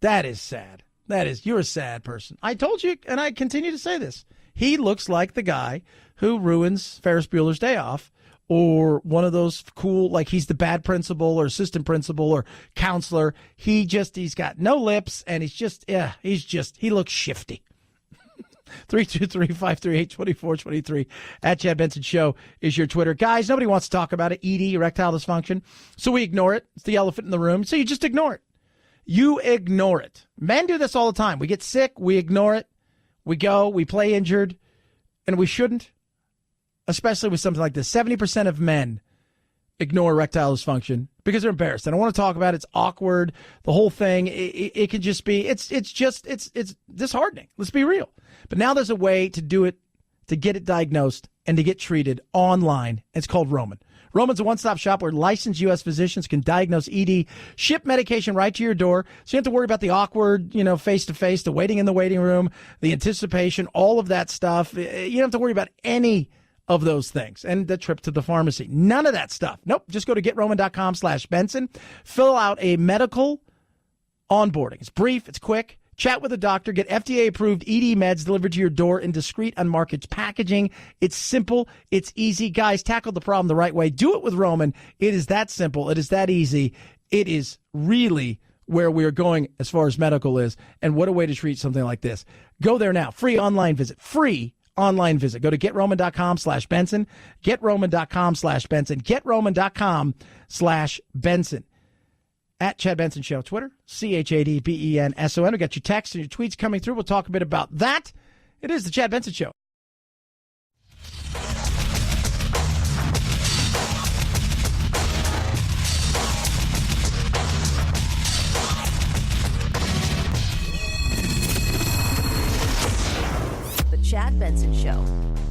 That is sad. You're a sad person. I told you, and I continue to say this. He looks like the guy who ruins Ferris Bueller's Day Off, or one of those cool, like he's the bad principal or assistant principal or counselor. He's got no lips, and he looks shifty. 323-538-2423 at Chad Benson Show is your Twitter. Guys, nobody wants to talk about it. ED, erectile dysfunction. So we ignore it. It's the elephant in the room. So you just ignore it. You ignore it. Men do this all the time. We get sick. We ignore it. We go. We play injured. And we shouldn't. Especially with something like this. 70% of men ignore erectile dysfunction because they're embarrassed. They don't want to talk about it. It's awkward. The whole thing. It could just be, it's disheartening. Let's be real. But now there's a way to do it, to get it diagnosed and to get treated online. It's called Roman. Roman's a one-stop shop where licensed U.S. physicians can diagnose ED, ship medication right to your door, so you don't have to worry about the awkward, face-to-face, the waiting in the waiting room, the anticipation, all of that stuff. You don't have to worry about any of those things. And the trip to the pharmacy. None of that stuff. Nope. Just go to GetRoman.com/Benson. Fill out a medical onboarding. It's brief. It's quick. Chat with a doctor. Get FDA-approved ED meds delivered to your door in discreet, unmarked packaging. It's simple. It's easy. Guys, tackle the problem the right way. Do it with Roman. It is that simple. It is that easy. It is really where we are going as far as medical is. And what a way to treat something like this. Go there now. Free online visit. Free online visit. Go to GetRoman.com/Benson. GetRoman.com/Benson. GetRoman.com/Benson. At Chad Benson Show, Twitter, ChadBenson. We got your texts and your tweets coming through. We'll talk a bit about that. It is the Chad Benson Show. The Chad Benson Show,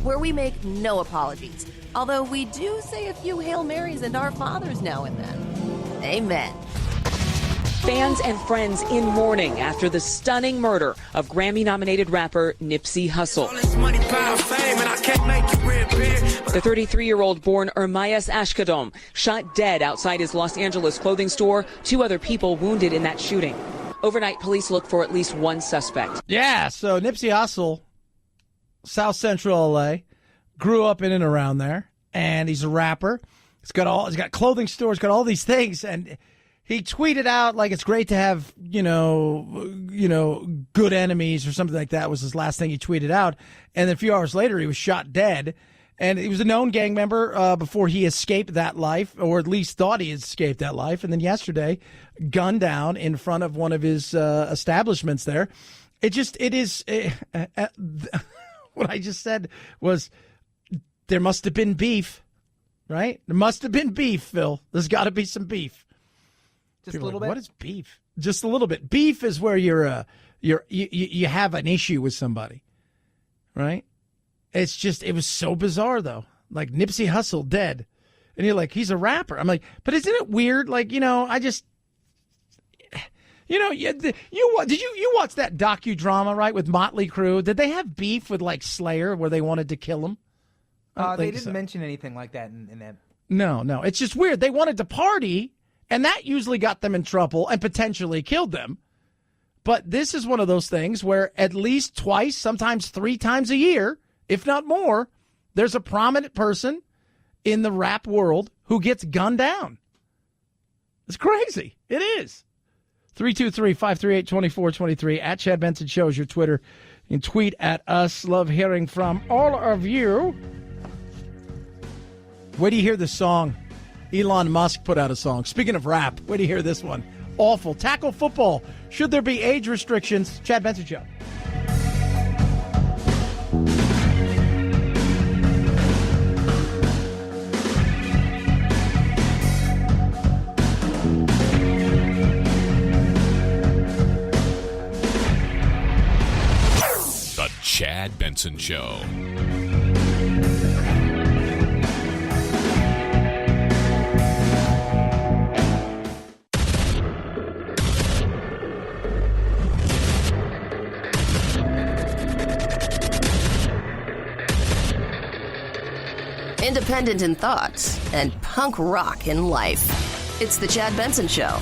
where we make no apologies, although we do say a few Hail Marys and Our Fathers now and then. Amen. Fans and friends in mourning after the stunning murder of Grammy-nominated rapper Nipsey Hustle. The 33-year-old born Ermias Ashkadom shot dead outside his Los Angeles clothing store. 2 other people wounded in that shooting. Overnight, police look for at least 1 suspect. Yeah, so Nipsey Hustle, South Central LA, grew up in and around there, and he's a rapper. He's got clothing stores, got all these things, and he tweeted out like it's great to have, good enemies or something like that was his last thing he tweeted out. And then a few hours later, he was shot dead. And he was a known gang member before he escaped that life, or at least thought he escaped that life. And then yesterday, gunned down in front of one of his establishments there. What I just said was there must have been beef, right? There must have been beef, Phil. There's got to be some beef. Just a little bit. What is beef? Just a little bit. Beef is where you have an issue with somebody, right? It was so bizarre though. Like Nipsey Hustle dead, and you're like, he's a rapper. I'm like, but isn't it weird? Like, did you watch that docudrama, right, with Motley Crue? Did they have beef with like Slayer where they wanted to kill him? They didn't mention anything like that in that. No, it's just weird. They wanted to party, and that usually got them in trouble and potentially killed them. But this is one of those things where at least twice, sometimes 3 times a year, if not more, there's a prominent person in the rap world who gets gunned down. It's crazy. It is. 323-538-2423 at Chad Benson Show is your Twitter. You can tweet at us. Love hearing from all of you. Where do you hear this song? Elon Musk put out a song. Speaking of rap, where do you hear this one? Awful. Tackle football. Should there be age restrictions? Chad Benson Show. The Chad Benson Show. Independent in thoughts and punk rock in life. It's the Chad Benson Show.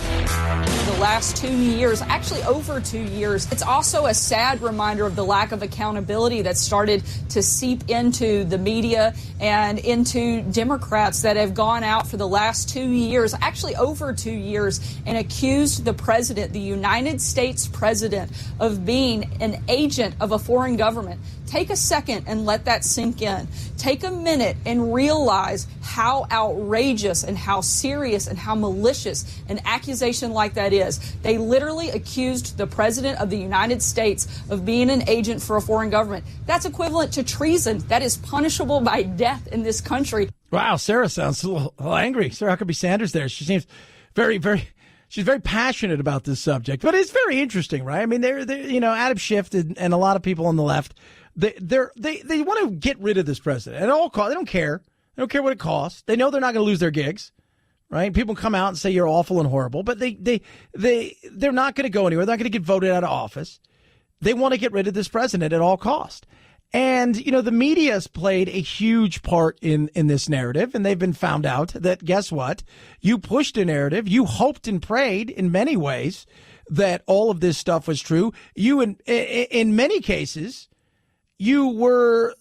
The last 2 years, actually over 2 years, it's also a sad reminder of the lack of accountability that started to seep into the media and into Democrats that have gone out for the last 2 years, actually over 2 years, and accused the president, the United States president, of being an agent of a foreign government. Take a second and let that sink in. Take a minute and realize how outrageous and how serious and how malicious an accusation like that is. They literally accused the president of the United States of being an agent for a foreign government. That's equivalent to treason. That is punishable by death in this country. Wow, Sarah sounds a little angry. Sarah Huckabee Sanders there. She seems she's very passionate about this subject. But it's very interesting, right? I mean, they're Adam Schiff and a lot of people on the left, they want to get rid of this president at all costs. They don't care. They don't care what it costs. They know they're not going to lose their gigs, right? People come out and say you're awful and horrible, but they're not going to go anywhere. They're not going to get voted out of office. They want to get rid of this president at all costs. And, the media has played a huge part in this narrative, and they've been found out that, guess what? You pushed a narrative. You hoped and prayed in many ways that all of this stuff was true. You, in many cases, you were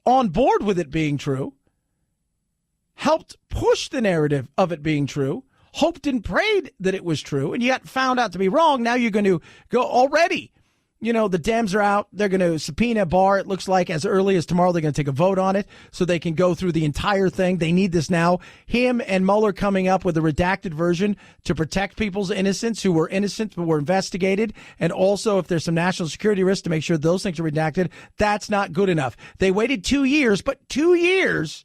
on board with it being true, helped push the narrative of it being true, hoped and prayed that it was true, and you got found out to be wrong. Now you're going to go already. The Dems are out. They're going to subpoena Barr. It looks like as early as tomorrow, they're going to take a vote on it so they can go through the entire thing. They need this now. Him and Mueller coming up with a redacted version to protect people's innocence who were innocent but were investigated. And also, if there's some national security risk, to make sure those things are redacted. That's not good enough. They waited 2 years, but 2 years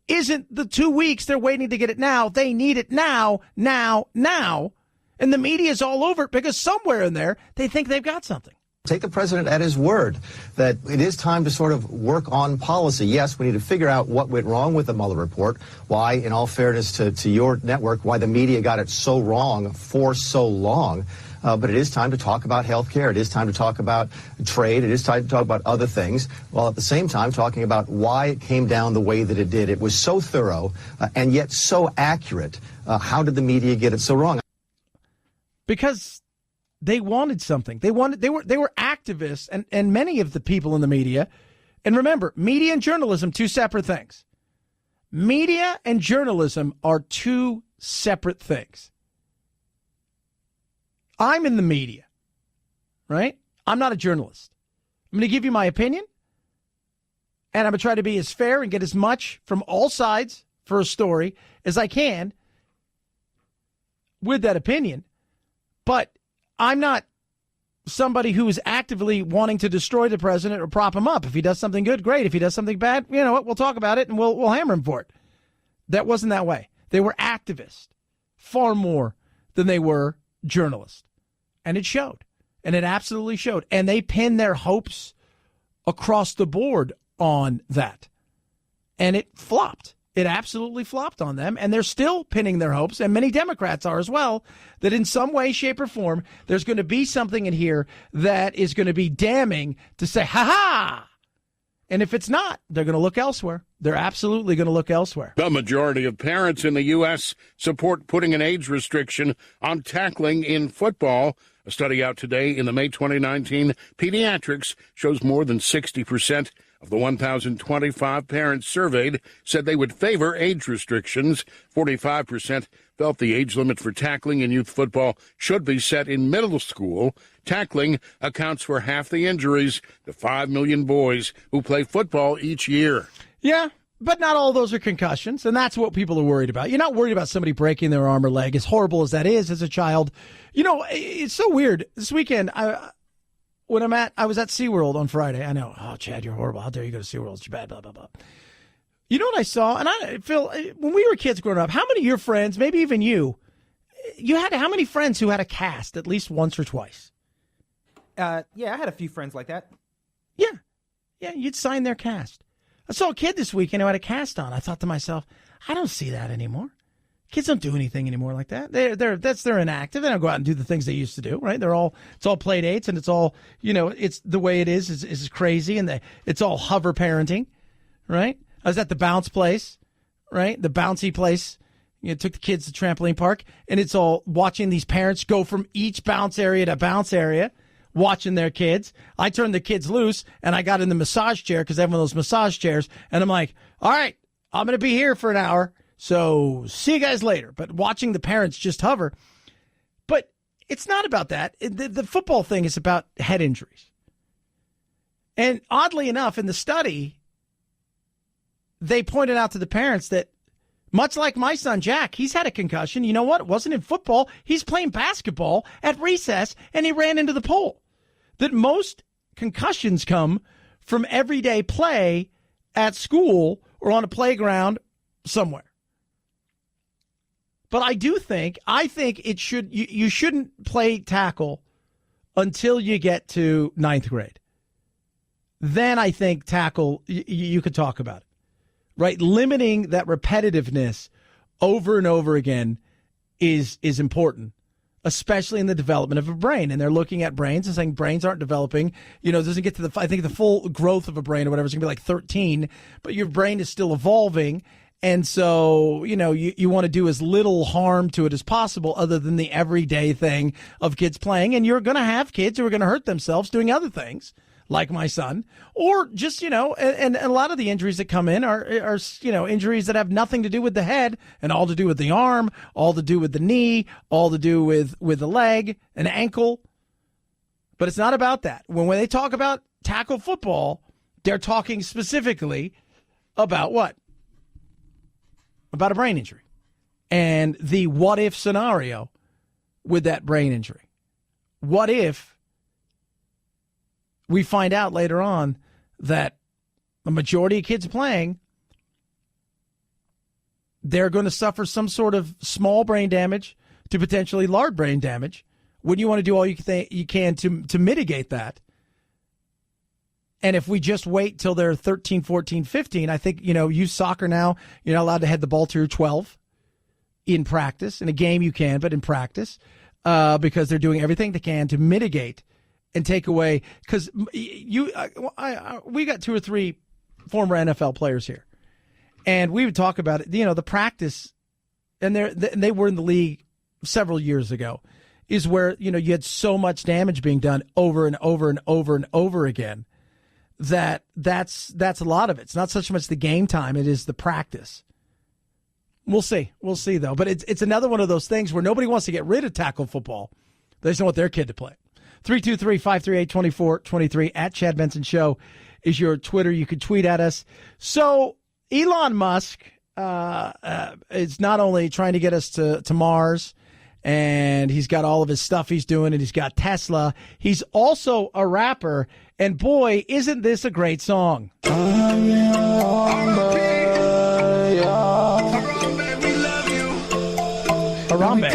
isn't the 2 weeks they're waiting to get it now. They need it now. And the media is all over it because somewhere in there, they think they've got something. Take the president at his word that it is time to sort of work on policy. Yes, we need to figure out what went wrong with the Mueller report, why, in all fairness to your network, why the media got it so wrong for so long. But it is time to talk about health care. It is time to talk about trade. It is time to talk about other things, while at the same time talking about why it came down the way that it did. It was so thorough and yet so accurate. How did the media get it so wrong? Because they wanted something. They were activists, and many of the people in the media. And remember, media and journalism, two separate things. Media and journalism are two separate things. I'm in the media, right? I'm not a journalist. I'm going to give you my opinion, and I'm going to try to be as fair and get as much from all sides for a story as I can with that opinion. But I'm not somebody who is actively wanting to destroy the president or prop him up. If he does something good, great. If he does something bad, you know what? We'll talk about it and we'll hammer him for it. That wasn't that way. They were activists far more than they were journalists. And it showed. And it absolutely showed. And they pinned their hopes across the board on that. And it flopped. It absolutely flopped on them, and they're still pinning their hopes, and many Democrats are as well, that in some way, shape, or form, there's going to be something in here that is going to be damning to say, ha-ha! And if it's not, they're going to look elsewhere. They're absolutely going to look elsewhere. The majority of parents in the U.S. support putting an age restriction on tackling in football. A study out today in the May 2019 Pediatrics shows more than 60% of the 1,025 parents surveyed said they would favor age restrictions. 45% felt the age limit for tackling in youth football should be set in middle school. Tackling accounts for half the injuries to 5 million boys who play football each year. Yeah, but not all those are concussions, and that's what people are worried about. You're not worried about somebody breaking their arm or leg, as horrible as that is as a child. You know, it's so weird. This weekend, I was at SeaWorld on Friday. I know, oh, Chad, you're horrible. How dare you go to SeaWorld? It's bad, blah, blah, blah. You know what I saw? And Phil, when we were kids growing up, how many of your friends, maybe even you had how many friends who had a cast at least once or twice? Yeah, I had a few friends like that. Yeah, you'd sign their cast. I saw a kid this weekend who had a cast on. I thought to myself, I don't see that anymore. Kids don't do anything anymore like that. They're inactive. They don't go out and do the things they used to do, right? It's all play dates, and it's all, it's the way it is crazy, and it's all hover parenting, right? I was at the bounce place, right? The bouncy place. Took the kids to the trampoline park, and it's all watching these parents go from each bounce area to bounce area, watching their kids. I turned the kids loose, and I got in the massage chair because they have one of those massage chairs, and I'm like, all right, I'm going to be here for an hour. So see you guys later. But watching the parents just hover. But it's not about that. The football thing is about head injuries. And oddly enough, in the study, they pointed out to the parents that much like my son Jack, he's had a concussion. You know what? It wasn't in football. He's playing basketball at recess, and he ran into the pole. That most concussions come from everyday play at school or on a playground somewhere. But I think you shouldn't play tackle until you get to 9th grade. Then I think tackle, you could talk about it, right? Limiting that repetitiveness over and over again is important, especially in the development of a brain. And they're looking at brains and saying brains aren't developing, doesn't get to I think the full growth of a brain or whatever is going to be like 13, but your brain is still evolving. And so, you want to do as little harm to it as possible other than the everyday thing of kids playing. And you're going to have kids who are going to hurt themselves doing other things, like my son, or just, and a lot of the injuries that come in are injuries that have nothing to do with the head and all to do with the arm, all to do with the knee, all to do with the leg, an ankle. But it's not about that. When they talk about tackle football, they're talking specifically about what? About a brain injury and the what if scenario with that brain injury. What if we find out later on that the majority of kids playing, they're going to suffer some sort of small brain damage to potentially large brain damage? Wouldn't you want to do all you can to mitigate that? And if we just wait till they're 13, 14, 15, I think, youth soccer now, you're not allowed to head the ball till you're 12 in practice. In a game you can, but in practice, because they're doing everything they can to mitigate and take away. Because we got 2 or 3 former NFL players here, and we would talk about it. The practice, and they were in the league several years ago, is where you had so much damage being done over and over and over and over again. That's a lot of it. It's not so much the game time, it is the practice. We'll see though. But it's another one of those things where nobody wants to get rid of tackle football, They just don't want their kid to play. 323-538-2423 at Chad Benson Show is your Twitter. You can tweet at us. So Elon Musk is not only trying to get us to Mars, and he's got all of his stuff he's doing, and he's got Tesla. He's also a rapper, and boy, isn't this a great song. Harambe.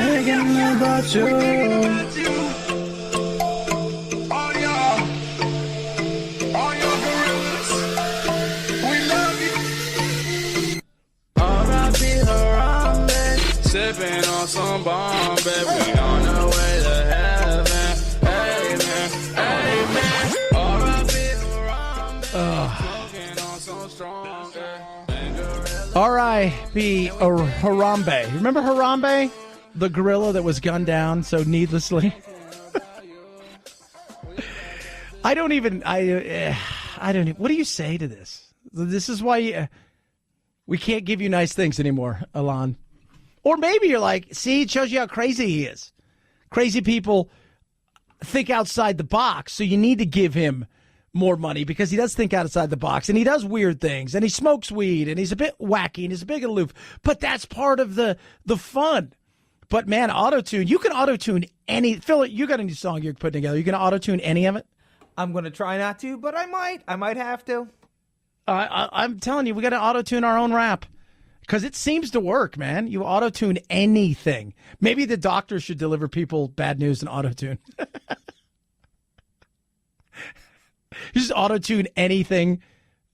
Sipping on some bomb, baby, we on the way to heaven. Amen, amen. R.I.P. Harambe. Remember Harambe? The gorilla that was gunned down so needlessly? I don't even, what do you say to this? This is why we can't give you nice things anymore, Alon. Or maybe you're like, see, it shows you how crazy he is. Crazy people think outside the box, so you need to give him more money because he does think outside the box, and he does weird things, and he smokes weed, and he's a bit wacky, and he's a bit aloof. But that's part of the fun. But, man, auto-tune, you can auto-tune any. Phil, you got a new song you're putting together. You can auto-tune any of it? I'm going to try not to, but I might. I might have to. I'm telling you, we got to auto-tune our own rap. Because it seems to work, man. You auto-tune anything. Maybe the doctor should deliver people bad news in auto-tune. You just auto-tune anything,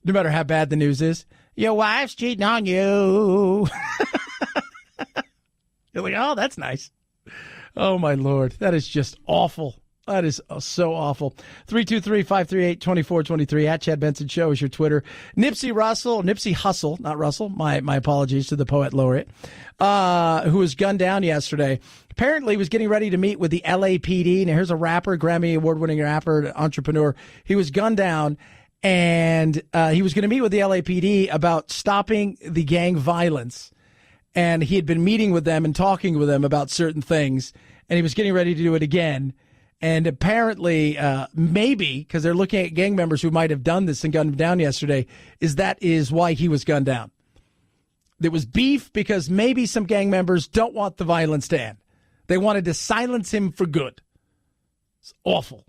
no matter how bad the news is. Your wife's cheating on you. You're like, oh, that's nice. Oh, my Lord. That is just awful. That is so awful. 323-538-2423 at Chad Benson Show is your Twitter. Nipsey Hustle, not Russell. My apologies to the poet laureate, who was gunned down yesterday. Apparently was getting ready to meet with the LAPD. Now, here's a rapper, Grammy award-winning rapper, entrepreneur. He was gunned down, and he was going to meet with the LAPD about stopping the gang violence. And he had been meeting with them and talking with them about certain things, and he was getting ready to do it again. And apparently, maybe, because they're looking at gang members who might have done this and gunned him down yesterday, that is why he was gunned down. There was beef because maybe some gang members don't want the violence to end. They wanted to silence him for good. It's awful.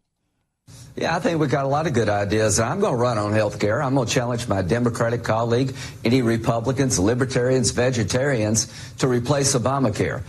Yeah, I think we got a lot of good ideas. I'm going to run on health care. I'm going to challenge my Democratic colleague, any Republicans, libertarians, vegetarians, to replace Obamacare.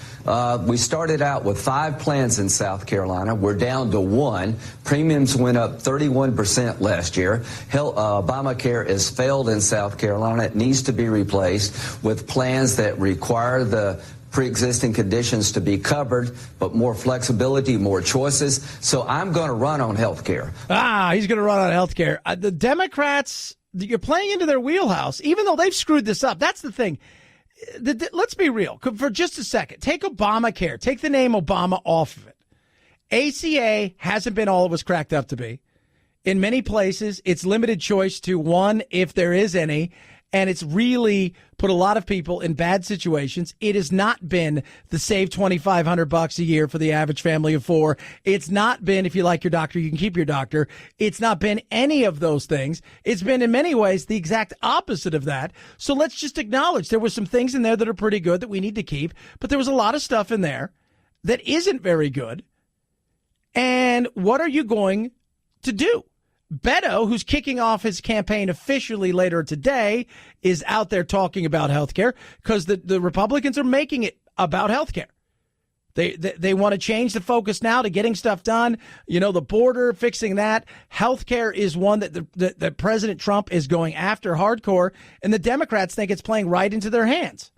We started out with 5 plans in South Carolina. We're down to 1. Premiums went up 31% last year. Obamacare has failed in South Carolina. It needs to be replaced with plans that require the pre-existing conditions to be covered, but more flexibility, more choices. So I'm going to run on health care. He's going to run on health care. The Democrats, you're playing into their wheelhouse, even though they've screwed this up. That's the thing. Let's be real for just a second. Take Obamacare. Take the name Obama off of it. ACA hasn't been all it was cracked up to be. In many places, it's limited choice to one, if there is any, and it's really put a lot of people in bad situations. It has not been the save $2,500 a year for the average family of 4. It's not been, if you like your doctor, you can keep your doctor. It's not been any of those things. It's been in many ways the exact opposite of that. So let's just acknowledge there were some things in there that are pretty good that we need to keep, but there was a lot of stuff in there that isn't very good. And what are you going to do? Beto, who's kicking off his campaign officially later today, is out there talking about health care because the Republicans are making it about health care. They want to change the focus now to getting stuff done. You know, the border, fixing that. Health care is one that President Trump is going after hardcore, and the Democrats think it's playing right into their hands.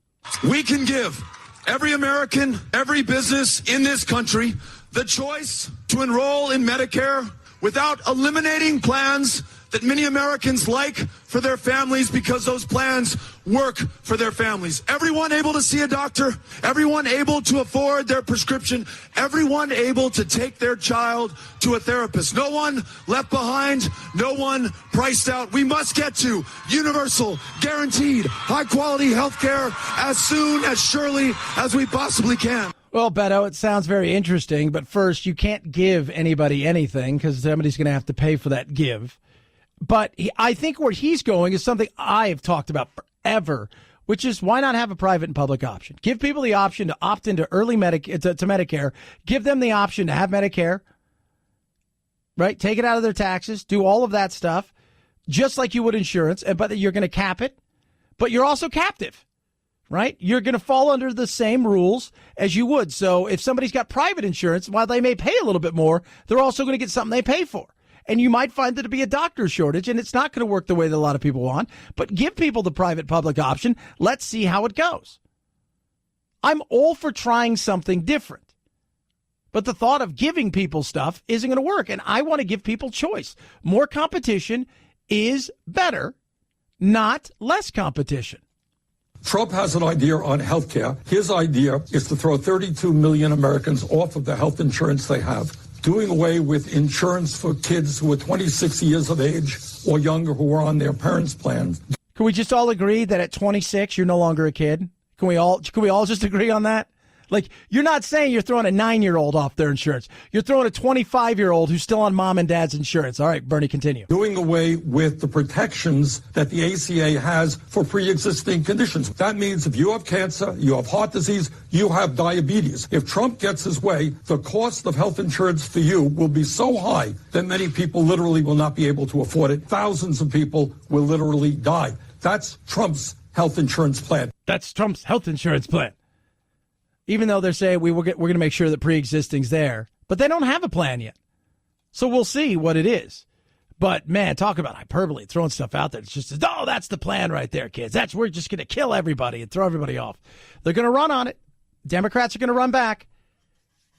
We can give every American, every business in this country the choice to enroll in Medicare without eliminating plans that many Americans like for their families because those plans work for their families. Everyone able to see a doctor, everyone able to afford their prescription, everyone able to take their child to a therapist. No one left behind, no one priced out. We must get to universal, guaranteed, high-quality health care as soon, as surely as we possibly can. Well, Beto, it sounds very interesting, but first, you can't give anybody anything because somebody's going to have to pay for that give. But I think where he's going is something I've talked about forever, which is why not have a private and public option? Give people the option to opt into early to Medicare. Give them the option to have Medicare, right? Take it out of their taxes. Do all of that stuff, just like you would insurance, but you're going to cap it. But you're also captive. Right? You're going to fall under the same rules as you would. So if somebody's got private insurance, while they may pay a little bit more, they're also going to get something they pay for. And you might find there to be a doctor shortage, and it's not going to work the way that a lot of people want. But give people the private-public option. Let's see how it goes. I'm all for trying something different. But the thought of giving people stuff isn't going to work. And I want to give people choice. More competition is better, not less competition. Trump has an idea on health care. His idea is to throw 32 million Americans off of the health insurance they have, doing away with insurance for kids who are 26 years of age or younger who are on their parents' plans. Can we just all agree that at 26, you're no longer a kid? Can we all just agree on that? Like, you're not saying you're throwing a 9-year-old off their insurance. You're throwing a 25-year-old who's still on mom and dad's insurance. All right, Bernie, continue. Doing away with the protections that the ACA has for pre-existing conditions. That means if you have cancer, you have heart disease, you have diabetes. If Trump gets his way, the cost of health insurance for you will be so high that many people literally will not be able to afford it. Thousands of people will literally die. That's Trump's health insurance plan. That's Trump's health insurance plan. Even though they're saying we're going to make sure that pre-existing's there. But they don't have a plan yet. So we'll see what it is. But, man, talk about hyperbole, throwing stuff out there. It's just, oh, that's the plan right there, kids. We're just going to kill everybody and throw everybody off. They're going to run on it. Democrats are going to run back.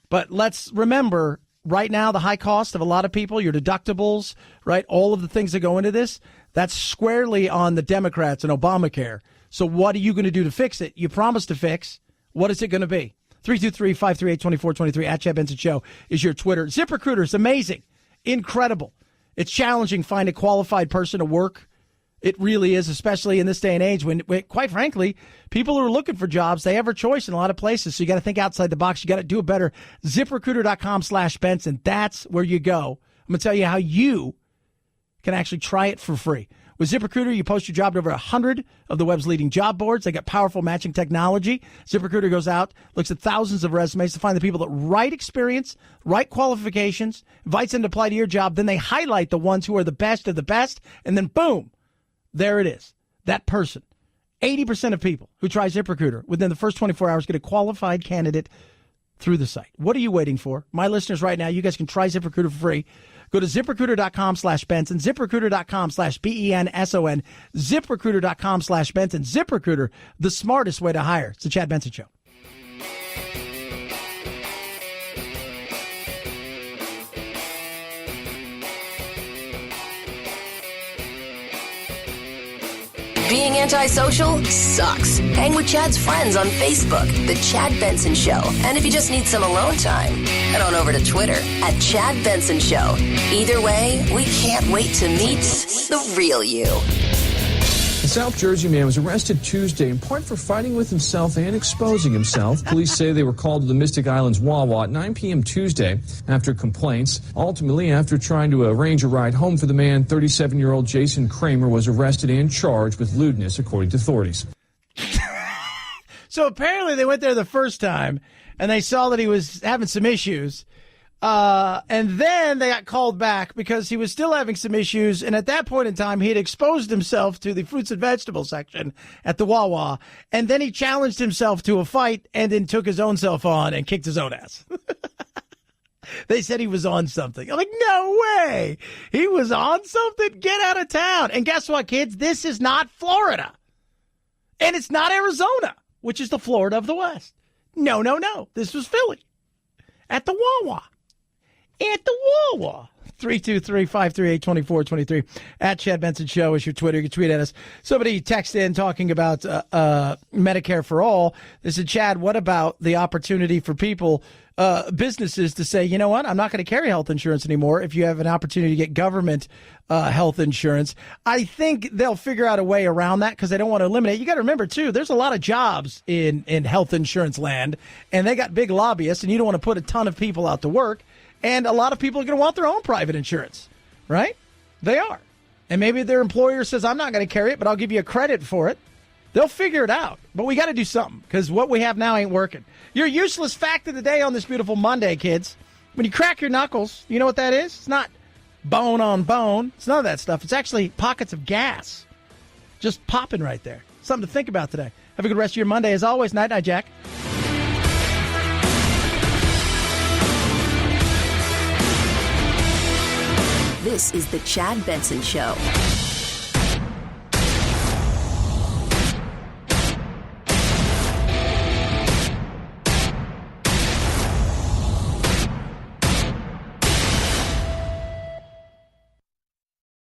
But let's remember, right now, the high cost of a lot of people, your deductibles, right, all of the things that go into this, that's squarely on the Democrats and Obamacare. So what are you going to do to fix it? You promised to fix. What is it going to be? 323-538-2423 at Chad Benson Show is your Twitter. ZipRecruiter is amazing. Incredible. It's challenging to find a qualified person to work. It really is, especially in this day and age when, quite frankly, people who are looking for jobs, they have a choice in a lot of places. So you got to think outside the box. You got to do it better. ZipRecruiter.com/Benson. That's where you go. I'm going to tell you how you can actually try it for free. With ZipRecruiter, you post your job to over 100 of the web's leading job boards. They got powerful matching technology. ZipRecruiter goes out, looks at thousands of resumes to find the people that right experience, right qualifications, invites them to apply to your job. Then they highlight the ones who are the best of the best, and then boom, there it is. That person. 80% of people who try ZipRecruiter within the first 24 hours get a qualified candidate through the site. What are you waiting for? My listeners right now, you guys can try ZipRecruiter for free. Go to ZipRecruiter.com/Benson, ZipRecruiter.com/BENSON, ZipRecruiter.com/Benson. ZipRecruiter, the smartest way to hire. It's the Chad Benson Show. Being antisocial sucks. Hang with Chad's friends on Facebook, The Chad Benson Show. And if you just need some alone time, head on over to Twitter at Chad Benson Show. Either way, we can't wait to meet the real you. A South Jersey man was arrested Tuesday in part for fighting with himself and exposing himself. Police say they were called to the Mystic Islands Wawa at 9 p.m. Tuesday after complaints. Ultimately, after trying to arrange a ride home for the man, 37-year-old Jason Kramer was arrested and charged with lewdness, according to authorities. So apparently they went there the first time, and they saw that he was having some issues. And then they got called back because he was still having some issues. And at that point in time, he had exposed himself to the fruits and vegetables section at the Wawa. And then he challenged himself to a fight and then took his own self on and kicked his own ass. They said he was on something. I'm like, no way. He was on something? Get out of town. And guess what, kids? This is not Florida. And it's not Arizona, which is the Florida of the West. No. This was Philly at the Wawa. At the Wawa. 323-538-2423. At Chad Benson Show is your Twitter. You can tweet at us. Somebody texted in talking about Medicare for all. They said, Chad, what about the opportunity for people, businesses to say, you know what, I'm not going to carry health insurance anymore if you have an opportunity to get government health insurance. I think they'll figure out a way around that because they don't want to eliminate. You got to remember, too, there's a lot of jobs in health insurance land, and they got big lobbyists, and you don't want to put a ton of people out to work. And a lot of people are going to want their own private insurance, right? They are. And maybe their employer says, I'm not going to carry it, but I'll give you a credit for it. They'll figure it out. But we got to do something because what we have now ain't working. Your useless fact of the day on this beautiful Monday, kids. When you crack your knuckles, you know what that is? It's not bone on bone. It's none of that stuff. It's actually pockets of gas just popping right there. Something to think about today. Have a good rest of your Monday. As always, night, Jack. This is the Chad Benson Show.